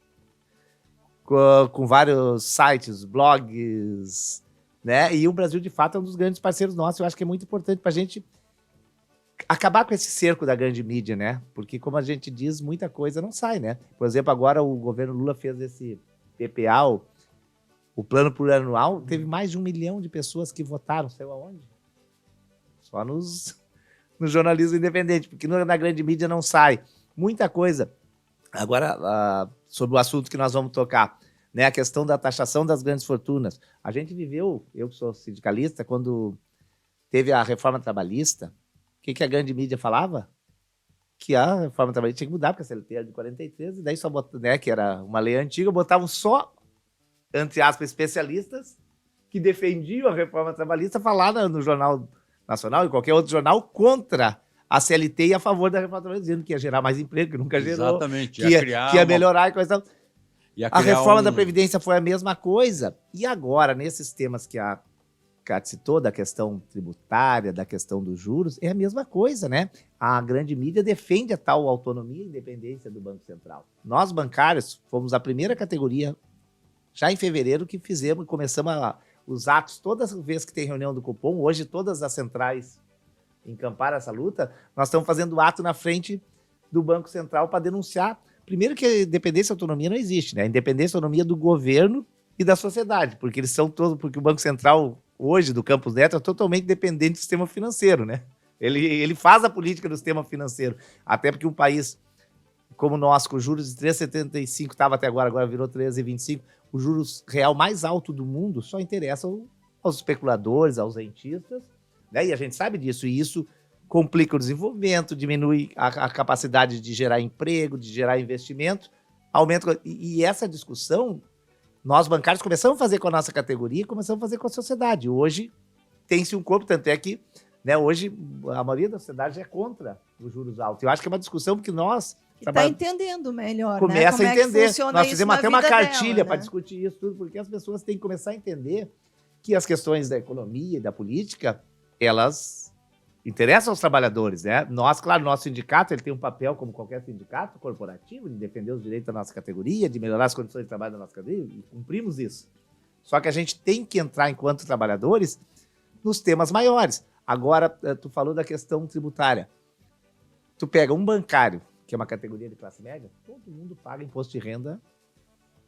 sites, blogs, né? E o Brasil, de fato, é um dos grandes parceiros nossos. Eu acho que é muito importante para a gente acabar com esse cerco da grande mídia, né? Porque, como a gente diz, muita coisa não sai, né? Por exemplo, agora o governo Lula fez esse PPA, o plano plurianual, teve mais de 1 milhão de pessoas que votaram. Saiu aonde? Só no jornalismo independente, porque na grande mídia não sai. Muita coisa. Agora, sobre o assunto que nós vamos tocar, né? A questão da taxação das grandes fortunas. A gente viveu, eu que sou sindicalista, quando teve a reforma trabalhista, o que a grande mídia falava? Que a reforma trabalhista tinha que mudar, porque a CLT era de 43, e daí só botavam, né, que era uma lei antiga, botavam só, entre aspas, especialistas que defendiam a reforma trabalhista falar no Jornal Nacional e qualquer outro jornal contra a CLT e a favor da reforma trabalhista, dizendo que ia gerar mais emprego, que nunca gerou. Exatamente. Que ia melhorar e coisa tal. A reforma da Previdência foi a mesma coisa. E agora, nesses temas que a Cátia citou, da questão tributária, da questão dos juros, é a mesma coisa, né? A grande mídia defende a tal autonomia e independência do Banco Central. Nós, bancários, fomos a primeira categoria, já em fevereiro, que fizemos e começamos os atos, todas as vezes que tem reunião do Copom, hoje todas as centrais encamparam essa luta, nós estamos fazendo ato na frente do Banco Central para denunciar, primeiro que a independência e autonomia não existe, né? A independência e autonomia do governo e da sociedade, porque eles são todos, porque o Banco Central hoje, do Campos Neto, é totalmente dependente do sistema financeiro, né? Ele faz a política do sistema financeiro, até porque um país como o nosso, com juros de 3,75, estava até agora virou 13,25, o juros real mais alto do mundo só interessa aos especuladores, aos rentistas, né? E a gente sabe disso, e isso complica o desenvolvimento, diminui a capacidade de gerar emprego, de gerar investimento, aumenta. E essa discussão, nós bancários começamos a fazer com a nossa categoria e começamos a fazer com a sociedade. Hoje tem-se um corpo, tanto é que, né, hoje a maioria da sociedade é contra os juros altos. Eu acho que é uma discussão que nós... Está entendendo melhor, começa né? a entender. Nós fizemos até uma cartilha dela, para né? discutir isso tudo, porque as pessoas têm que começar a entender que as questões da economia e da política, elas interessam aos trabalhadores, né? Nós, claro, nosso sindicato, ele tem um papel como qualquer sindicato corporativo de defender os direitos da nossa categoria, de melhorar as condições de trabalho da nossa categoria, e cumprimos isso. Só que a gente tem que entrar, enquanto trabalhadores, nos temas maiores. Agora, tu falou da questão tributária. Tu pega um bancário, que é uma categoria de classe média, todo mundo paga imposto de renda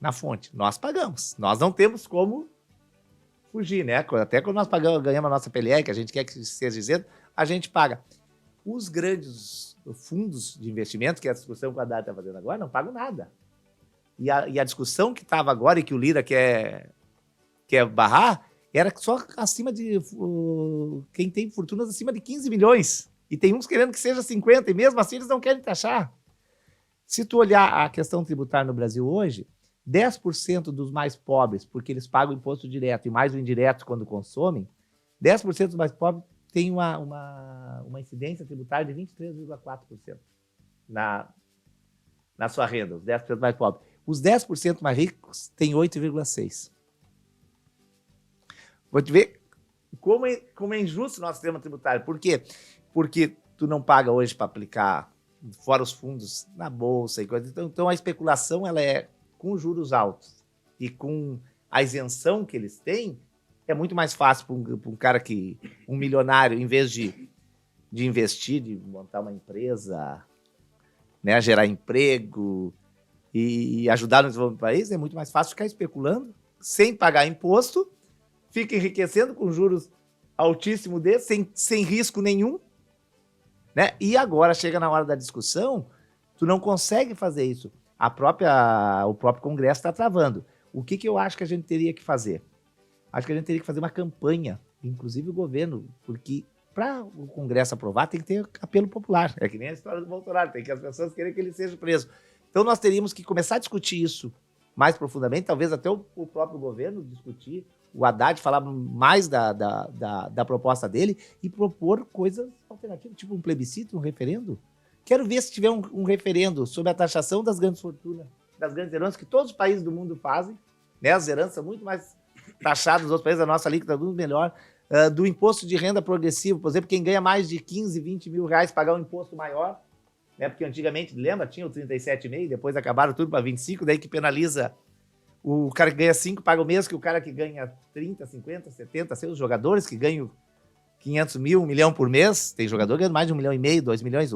na fonte. Nós pagamos. Nós não temos como fugir, né? Até quando nós ganhamos a nossa PLR, que a gente quer que seja isento, a gente paga. Os grandes fundos de investimento, que é a discussão que a Haddad está fazendo agora, não pagam nada. E a discussão que estava agora e que o Lira quer barrar, era só acima de... quem tem fortunas acima de 15 milhões. E tem uns querendo que seja 50, e mesmo assim eles não querem taxar. Se tu olhar a questão tributária no Brasil hoje, 10% dos mais pobres, porque eles pagam imposto direto e mais o indireto quando consomem, 10% dos mais pobres tem uma incidência tributária de 23,4% na sua renda, os 10% mais pobres. Os 10% mais ricos têm 8,6%. Vou te ver como é injusto o nosso sistema tributário. Por quê? Porque tu não paga hoje para aplicar, fora os fundos, na bolsa e coisa. Então a especulação, ela é com juros altos e com a isenção que eles têm, é muito mais fácil para um cara um milionário, em vez de investir, de montar uma empresa, né, gerar emprego e ajudar no desenvolvimento do país, é muito mais fácil ficar especulando, sem pagar imposto, fica enriquecendo com juros altíssimos desses, sem risco nenhum, né? E agora chega na hora da discussão, tu não consegue fazer isso. O próprio Congresso está travando. O que eu acho que a gente teria que fazer? Acho que a gente teria que fazer uma campanha, inclusive o governo, porque para o Congresso aprovar tem que ter apelo popular. É que nem a história do Bolsonaro, tem que as pessoas querem que ele seja preso. Então nós teríamos que começar a discutir isso mais profundamente, talvez até o próprio governo discutir, o Haddad falar mais da proposta dele e propor coisas alternativas, tipo um plebiscito, um referendo. Quero ver se tiver um referendo sobre a taxação das grandes fortunas, das grandes heranças, que todos os países do mundo fazem, né? As heranças são muito mais taxadas nos outros países, a nossa líquida é muito melhor. Do imposto de renda progressivo, por exemplo, quem ganha mais de 15, 20 mil reais pagar um imposto maior, né? Porque antigamente, lembra, tinha o 37,5, depois acabaram tudo para 25, daí que penaliza o cara que ganha 5 paga o mesmo que o cara que ganha 30, 50, 70, sei, os jogadores que ganham 500 mil, 1 milhão por mês, tem jogador ganhando mais de 1,5 milhão, 2 milhões,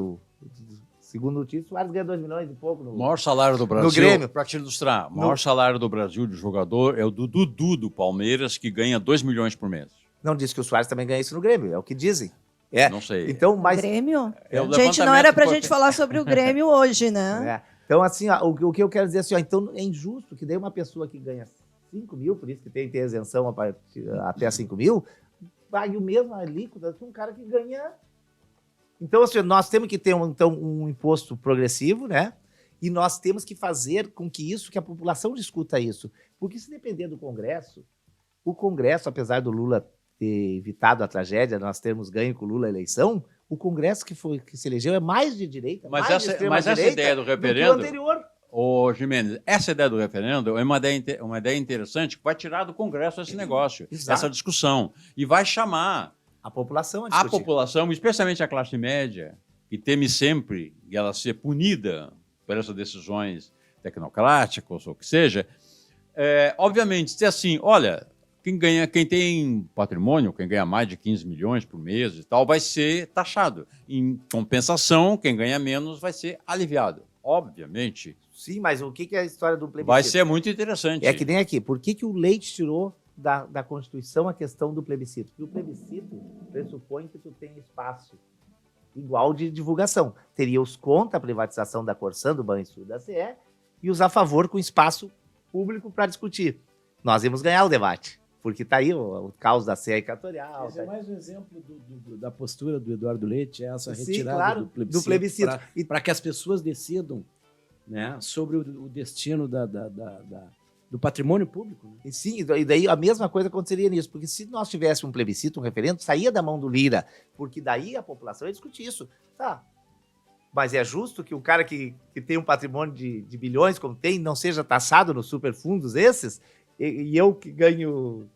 segundo o título, o Soares ganha 2 milhões e pouco. O maior salário do Brasil, Grêmio. para te ilustrar, o maior salário do Brasil de jogador é o do Dudu do Palmeiras, que ganha 2 milhões por mês. Não disse que o Soares também ganha isso no Grêmio, é o que dizem. Não sei. Então, mas... Grêmio? É o Gente, não levantamento era pra que- gente falar sobre o Grêmio hoje, né? Então, assim, ó, o que eu quero dizer assim, ó, então é injusto que daí uma pessoa que ganha 5 mil, por isso que tem que ter isenção até 5 mil, pague o mesmo alíquota que um cara que ganha. Então, assim, nós temos que ter um imposto progressivo, né? E nós temos que fazer com que a população discuta isso. Porque se depender do Congresso, o Congresso, apesar do Lula ter evitado a tragédia, nós termos ganho com o Lula a eleição, o Congresso que se elegeu é mais de direita, Mas mais de essa extrema-direita ideia do que o referendo, anterior. ô Gimenez, essa ideia do referendo é uma ideia interessante que vai tirar do Congresso esse negócio, Exato. essa discussão, e vai chamar A população a a discutir. população, especialmente a classe média, que teme sempre ela ser punida por essas decisões tecnocráticas ou o que seja, obviamente, dizer assim, olha, quem tem patrimônio, quem ganha mais de 15 milhões por mês e tal, vai ser taxado. Em compensação, quem ganha menos vai ser aliviado. Obviamente, Sim, mas o que é a história do plebiscito? vai ser muito interessante. É que nem aqui. Por que o Leite tirou da Constituição a questão do plebiscito? Porque o plebiscito pressupõe que tu tem espaço igual de divulgação. Teria os contra a privatização da Corsan, do Banrisul, da CE, e os a favor com espaço público para discutir. Nós íamos ganhar o debate, porque está aí o caos da CE Equatorial. Esse é mais um exemplo da postura do Eduardo Leite, essa Sim, retirada claro, do do plebiscito. para que as pessoas decidam, né, sobre o destino do patrimônio público. Né? E sim, e daí a mesma coisa aconteceria nisso, porque se nós tivéssemos um plebiscito, um referendo, saía da mão do Lira, porque daí a população ia discutir isso. Tá, mas é justo que o cara que tem um patrimônio de bilhões, como tem, não seja taxado nos superfundos esses, e eu que ganho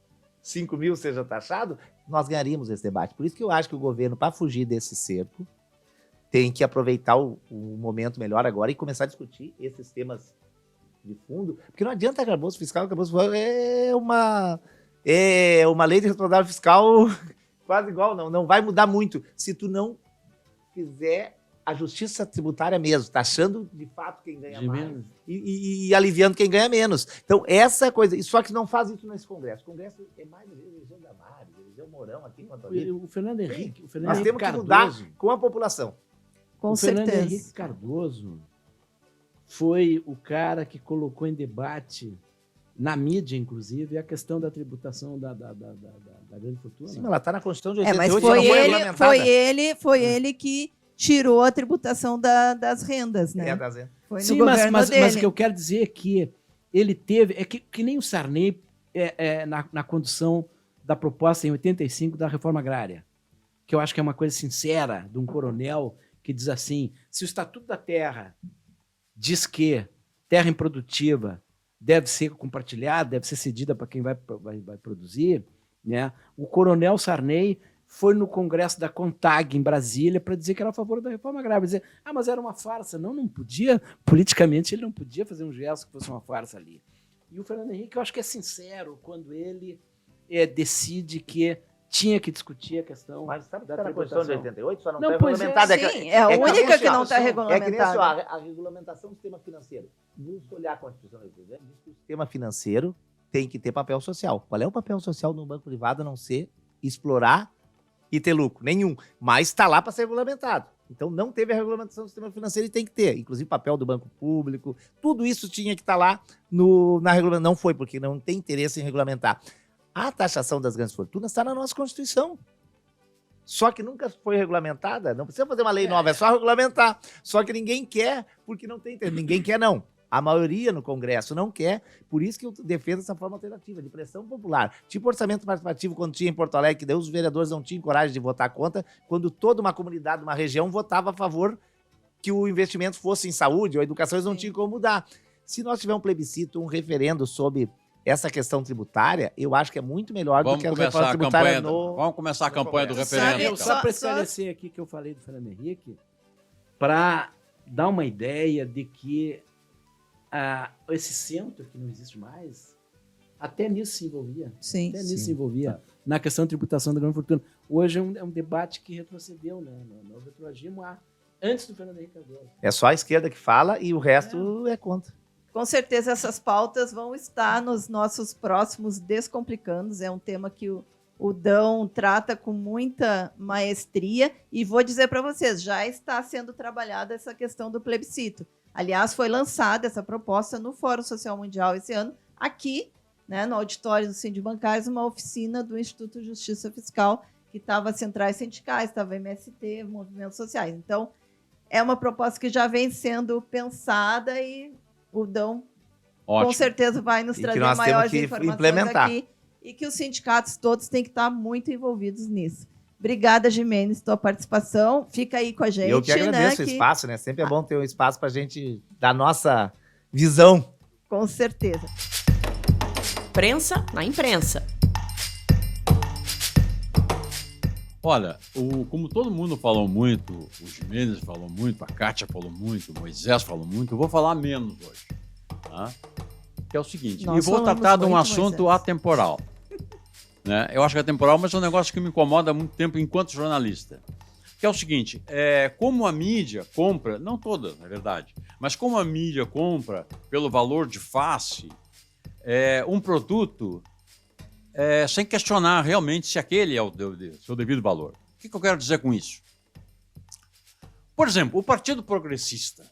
5 mil seja taxado? Nós ganharíamos esse debate. Por isso que eu acho que o governo, para fugir desse cerco, tem que aproveitar o momento melhor agora e começar a discutir esses temas de fundo, porque não adianta arcabouço fiscal é uma lei de responsabilidade fiscal quase igual, não vai mudar muito se tu não fizer a justiça tributária mesmo, taxando de fato quem ganha De mais menos. e aliviando quem ganha menos. Então, essa coisa, só que não faz isso nesse Congresso. O Congresso é mais elegeu Damares, elegeu Mourão aqui enquanto ali. O Fernando Henrique, o Fernando Nós Henrique temos que Cardoso, mudar com a população. Com o Fernando certeza. Henrique Cardoso foi o cara que colocou em debate, na mídia, inclusive, a questão da tributação da grande fortuna. Sim, mas ela está na Constituição de Mas 88, foi ela foi ele, regulamentada. foi ele que tirou a tributação das rendas, né? É, tá dizendo. Foi no Sim, governo mas dele. o que eu quero dizer é que ele teve, que nem o Sarney na condução da proposta em 85 da reforma agrária, que eu acho que é uma coisa sincera de um coronel que diz assim, se o Estatuto da Terra diz que terra improdutiva deve ser compartilhada, deve ser cedida para quem vai produzir, né? O coronel Sarney foi no Congresso da CONTAG, em Brasília, para dizer que era a favor da reforma agrária. Dizer, mas era uma farsa. Não podia, politicamente, ele não podia fazer um gesto que fosse uma farsa ali. E o Fernando Henrique, eu acho que é sincero quando ele decide que tinha que discutir a questão Mas sabe que da está na Constituição de tributação. 88? Só não Não, está pois é, regulamentada. Sim, é a única que não está É que nem assim, regulamentada. ó, a regulamentação do sistema financeiro. Vamos olhar a Constituição de 88, diz que o sistema financeiro tem que ter papel social. Qual é o papel social de um banco privado a não ser explorar e ter lucro? Nenhum. Mas está lá para ser regulamentado. Então não teve a regulamentação do sistema financeiro e tem que ter. Inclusive papel do banco público. Tudo isso tinha que estar lá na regulamentação. Não foi, porque não tem interesse em regulamentar. A taxação das grandes fortunas está na nossa Constituição. Só que nunca foi regulamentada. Não precisa fazer uma lei nova, é só regulamentar. Só que ninguém quer, porque não tem interesse. Ninguém quer, não. A maioria no Congresso não quer, por isso que eu defendo essa forma alternativa, de pressão popular. Tipo orçamento participativo quando tinha em Porto Alegre, que daí os vereadores não tinham coragem de votar contra, quando toda uma comunidade, uma região votava a favor que o investimento fosse em saúde ou educação, eles não tinham como mudar. Se nós tivermos um plebiscito, um referendo sobre essa questão tributária, eu acho que é muito melhor do que a reforma tributária Vamos começar a campanha do Congresso. referendo. Só para esclarecer aqui que eu falei do Fernando Henrique, para dar uma ideia de que esse centro, que não existe mais, até nisso se envolvia. Sim. Até nisso se envolvia. Na questão de tributação da grande fortuna. Hoje é um debate que retrocedeu, né? Nós retroagimos antes do Fernando Henrique Cardoso. É só a esquerda que fala e o resto é contra. Com certeza essas pautas vão estar nos nossos próximos Descomplicandos. É um tema que o Dão trata com muita maestria. E vou dizer para vocês, já está sendo trabalhada essa questão do plebiscito. Aliás, foi lançada essa proposta no Fórum Social Mundial esse ano, aqui, né, no auditório do Sindibancários, uma oficina do Instituto de Justiça Fiscal, que estava centrais sindicais, estava MST, movimentos sociais. Então, é uma proposta que já vem sendo pensada e o Dão, com certeza, vai nos trazer maiores informações implementar aqui e que os sindicatos todos têm que estar muito envolvidos nisso. Obrigada, Gimenez, tua participação. Fica aí com a gente. Eu que agradeço o espaço, né? Sempre é bom ter um espaço para a gente dar nossa visão. Com certeza. Prensa na imprensa. Olha, como todo mundo falou muito, o Gimenez falou muito, a Kátia falou muito, o Moisés falou muito, eu vou falar menos hoje. Tá? Que é o seguinte, Nós e vou falamos tratar de um muito, assunto Moisés. atemporal. Né? Eu acho que é atemporal, mas é um negócio que me incomoda há muito tempo enquanto jornalista. Que é o seguinte, como a mídia compra, não toda, na verdade, mas como a mídia compra pelo valor de face um produto sem questionar realmente se aquele é o seu devido valor. O que eu quero dizer com isso? Por exemplo, o Partido Progressista.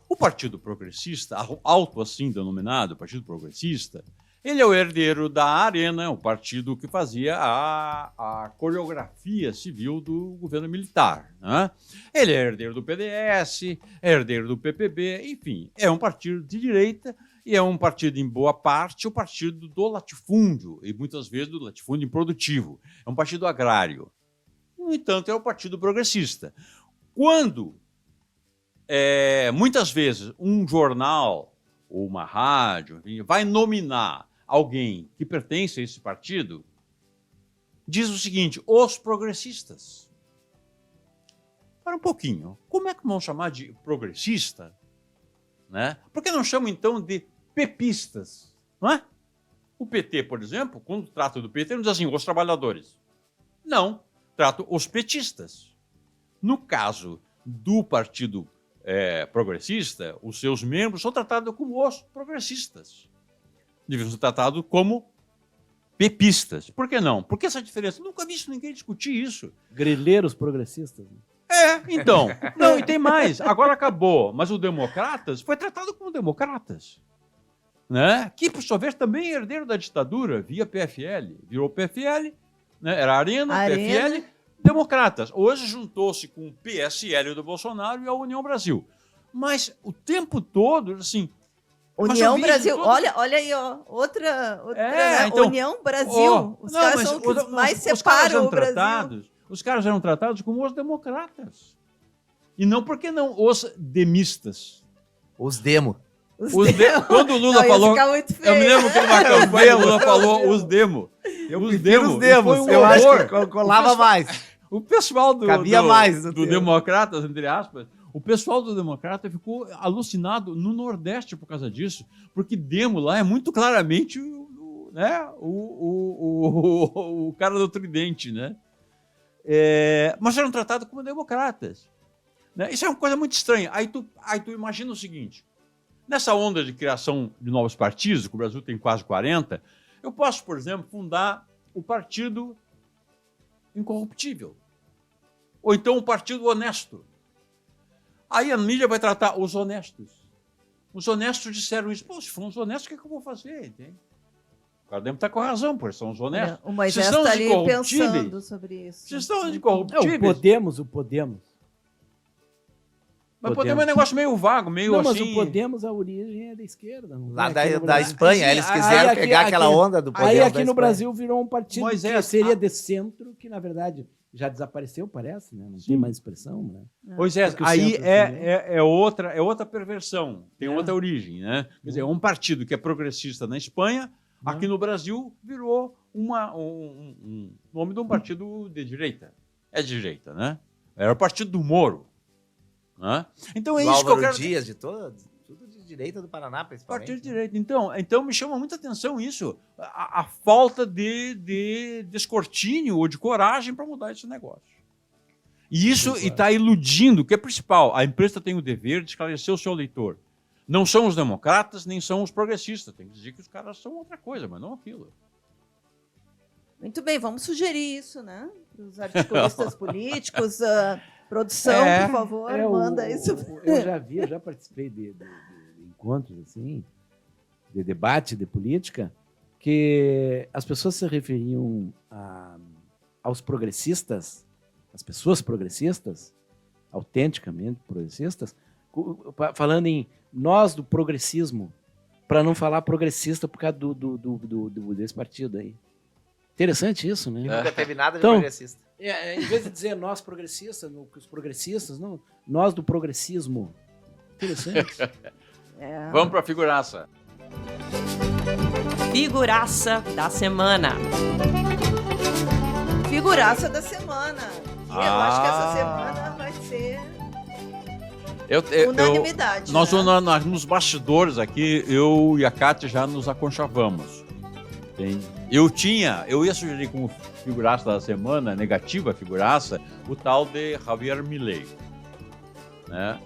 O Partido Progressista, alto assim denominado, Partido Progressista, ele é o herdeiro da Arena, o partido que fazia a coreografia civil do governo militar. Né? Ele é herdeiro do PDS, é herdeiro do PPB, enfim, é um partido de direita e é um partido, em boa parte, o partido do latifúndio, e muitas vezes do latifúndio improdutivo. É um partido agrário. No entanto, é o Partido Progressista. Quando, muitas vezes, um jornal ou uma rádio enfim, vai nominar alguém que pertence a esse partido, diz o seguinte, os progressistas. Para um pouquinho, como é que vão chamar de progressista? Né? Por que não chamam, então, de pepistas? Não é? O PT, por exemplo, quando trata do PT, não diz assim, os trabalhadores. Não, trata os petistas. No caso do Partido Progressista, os seus membros são tratados como os progressistas. Deviam ser tratados como pepistas. Por que não? Por que essa diferença? Nunca vi ninguém discutir isso. Grileiros progressistas. Então. Não, e tem mais. Agora acabou. Mas o Democratas foi tratado como democratas. Né? Que, por sua vez, também é herdeiro da ditadura, via PFL. Virou PFL, né? Era Arena, PFL, Democratas. Hoje juntou-se com o PSL do Bolsonaro e a União Brasil. Mas o tempo todo, assim... União Brasil, olha aí, ó, outra né? Então, União Brasil, os caras são os que mais separam o Brasil. Os caras eram tratados como os democratas. E não, por que não, os demistas? Os demo. Quando o Lula falou... Eu me lembro que numa campanha o Lula falou os demo. Os demos, eu acho que colava mais. O pessoal do Democratas, entre aspas, o pessoal do Democrata ficou alucinado no Nordeste por causa disso, porque demo lá é muito claramente o cara do tridente, né? Mas eram tratados como democratas. Né? Isso é uma coisa muito estranha. Aí tu imagina o seguinte, nessa onda de criação de novos partidos, que o Brasil tem quase 40, eu posso, por exemplo, fundar o Partido Incorruptível, ou então o Partido Honesto. Aí a mídia vai tratar os honestos. Os honestos disseram isso. Pô, se for uns honestos, o que eu vou fazer? Entende? O cara deve estar com razão, porque são os honestos. O Moisés está ali pensando sobre isso. Vocês estão incorruptíveis. O Podemos. Mas Podemos é um negócio meio vago, meio não, assim... mas o Podemos, a origem é da esquerda. Não Lá é aqui no da Brasil. Espanha, Sim, eles quiseram pegar aquela onda do Podemos Aí da aqui no Espanha. Brasil virou um partido Moisés, que seria de centro, que na verdade já desapareceu, parece, né? Não tem mais expressão, né? Pois é, Porque o aí centro é outra perversão, tem É. outra origem, né? Quer dizer, um partido que é progressista na Espanha, aqui no Brasil virou um nome de um partido de direita. É de direita, né? Era o partido do Moro. Né? Então é Do isso que eu Álvaro quero... Dias, de tudo de direita do Paraná, principalmente. Partido de direita. Então me chama muita atenção isso, a falta de descortínio ou de coragem para mudar esse negócio. E isso está iludindo, o que é principal. A imprensa tem o dever de esclarecer o seu leitor. Não são os democratas, nem são os progressistas. Tem que dizer que os caras são outra coisa, mas não aquilo. Muito bem, vamos sugerir isso, né? Para os articulistas políticos. Produção, por favor, manda isso. Eu já participei de encontros assim, de debate de política, que as pessoas se referiam aos progressistas, as pessoas progressistas, autenticamente progressistas, falando em nós do progressismo, para não falar progressista por causa desse partido aí. Interessante isso, né? E nunca teve nada de Então, progressista. Em vez de dizer nós progressistas, os progressistas, não, nós do progressismo. Interessante. Vamos para a figuraça. Figuraça da semana. Figuraça da semana. E eu acho que essa semana vai ser unanimidade. Nós, né? nos bastidores aqui, eu e a Kátia já nos aconchavamos. Eu ia sugerir como figuraça da semana, negativa figuraça, o tal de Javier Milei. Né?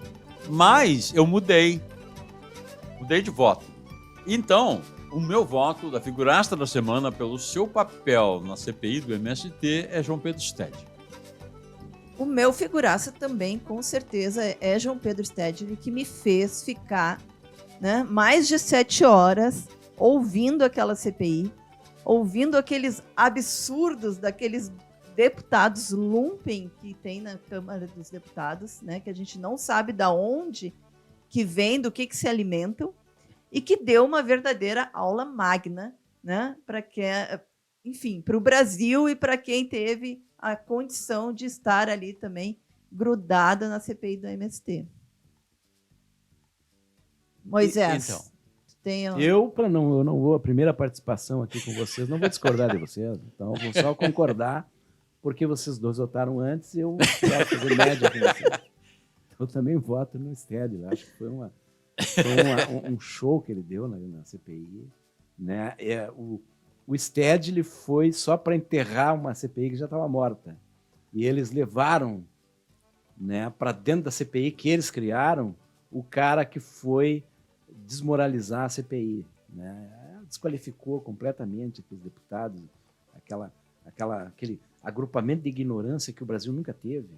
Mas eu mudei de voto. Então, o meu voto da figuraça da semana, pelo seu papel na CPI do MST, é João Pedro Stedley. O meu figuraça também, com certeza, é João Pedro Stedley, que me fez ficar, né, mais de 7 horas ouvindo aquela CPI, ouvindo aqueles absurdos daqueles deputados lumpen que tem na Câmara dos Deputados, né, que a gente não sabe de onde que vem, do que se alimentam, e que deu uma verdadeira aula magna, né, para o Brasil e para quem teve a condição de estar ali também grudada na CPI do MST. Moisés. Então. Eu não vou, a primeira participação aqui com vocês, não vou discordar de vocês, então vou só concordar, porque vocês dois votaram antes e eu quero fazer média com vocês. Eu também voto no Stedley, acho que foi um show que ele deu na CPI. Né? O Stedley foi só para enterrar uma CPI que já estava morta. E eles levaram, né, para dentro da CPI que eles criaram o cara que foi desmoralizar a CPI, né? Desqualificou completamente aqueles deputados, aquele agrupamento de ignorância que o Brasil nunca teve.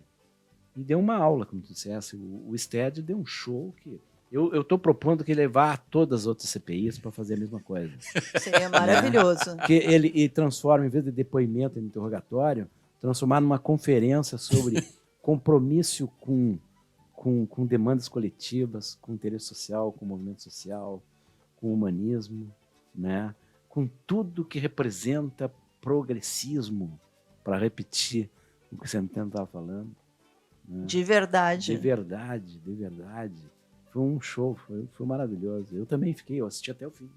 E deu uma aula, como tu dissesse. O Stedley deu um show que... Eu estou propondo que levar todas as outras CPIs para fazer a mesma coisa. Seria maravilhoso. Que ele transforma, em vez de depoimento em interrogatório, transformar numa conferência sobre compromisso com demandas coletivas, com interesse social, com movimento social, com humanismo, né? Com tudo que representa progressismo, para repetir o que o Centeno estava falando. Né? De verdade. De verdade, de verdade. Foi um show, foi maravilhoso. Eu também eu assisti até o fim.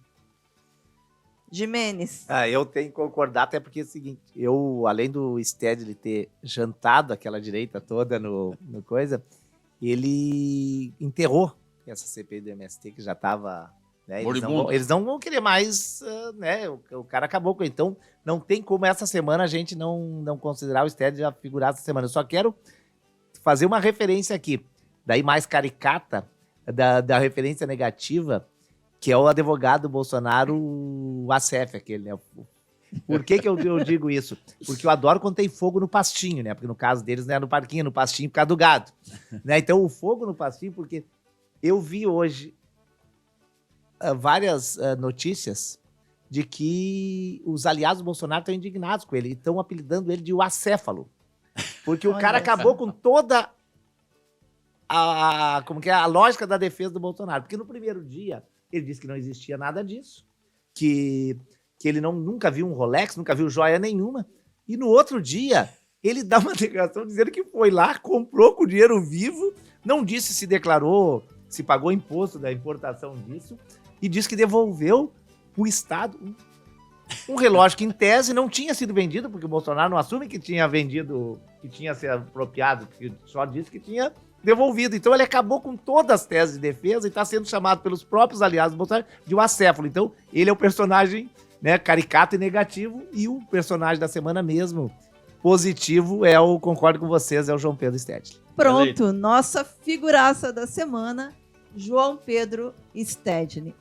Gimenez. Eu tenho que concordar, até porque é o seguinte, além do Stedley ter jantado aquela direita toda no coisa, ele enterrou essa CPI do MST, que já estava... Né, eles não vão querer mais, né, o cara acabou com ele. Então, não tem como essa semana a gente não considerar o Stedley a figurar essa semana. Eu só quero fazer uma referência aqui, daí mais caricata, da referência negativa, que é o advogado Bolsonaro, o Assef, aquele, né? Por que eu digo isso? Porque eu adoro quando tem fogo no pastinho, né? Porque no caso deles não é no parquinho, no pastinho por causa do gado. Né? Então, o fogo no pastinho, porque eu vi hoje várias notícias de que os aliados do Bolsonaro estão indignados com ele, e estão apelidando ele de o acéfalo. Porque o cara acabou com toda como que é a lógica da defesa do Bolsonaro. Porque no primeiro dia, ele disse que não existia nada disso, que ele nunca viu um Rolex, nunca viu joia nenhuma. E no outro dia, ele dá uma declaração dizendo que foi lá, comprou com dinheiro vivo, não disse se declarou, se pagou imposto da importação disso, e disse que devolveu para o Estado um relógio que, em tese, não tinha sido vendido, porque o Bolsonaro não assume que tinha vendido, que tinha se apropriado, porque só disse que tinha devolvido. Então, ele acabou com todas as teses de defesa e está sendo chamado pelos próprios aliados do Bolsonaro de um acéfalo. Então, ele é o personagem, né, caricato e negativo, e o personagem da semana mesmo positivo concordo com vocês, é o João Pedro Stedley. Pronto, nossa figuraça da semana, João Pedro Stedley.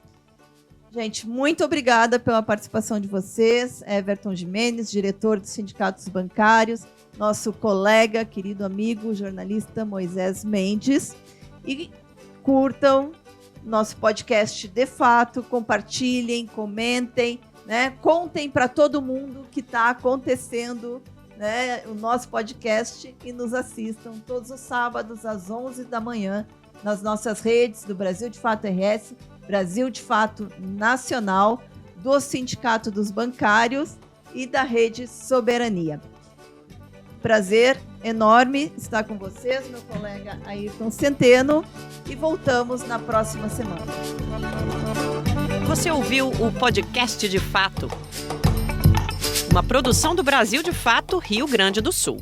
Gente, muito obrigada pela participação de vocês. Everton Gimenez, diretor dos sindicatos bancários, nosso colega, querido amigo, jornalista Moisés Mendes. E curtam nosso podcast de fato, compartilhem, comentem, né? Contem para todo mundo o que está acontecendo, né? O nosso podcast, e nos assistam todos os sábados às 11 da manhã nas nossas redes do Brasil de Fato RS, Brasil de Fato Nacional, do Sindicato dos Bancários e da Rede Soberania. Prazer enorme estar com vocês, meu colega Ayrton Centeno, e voltamos na próxima semana. Você ouviu o podcast de Fato, uma produção do Brasil de Fato, Rio Grande do Sul.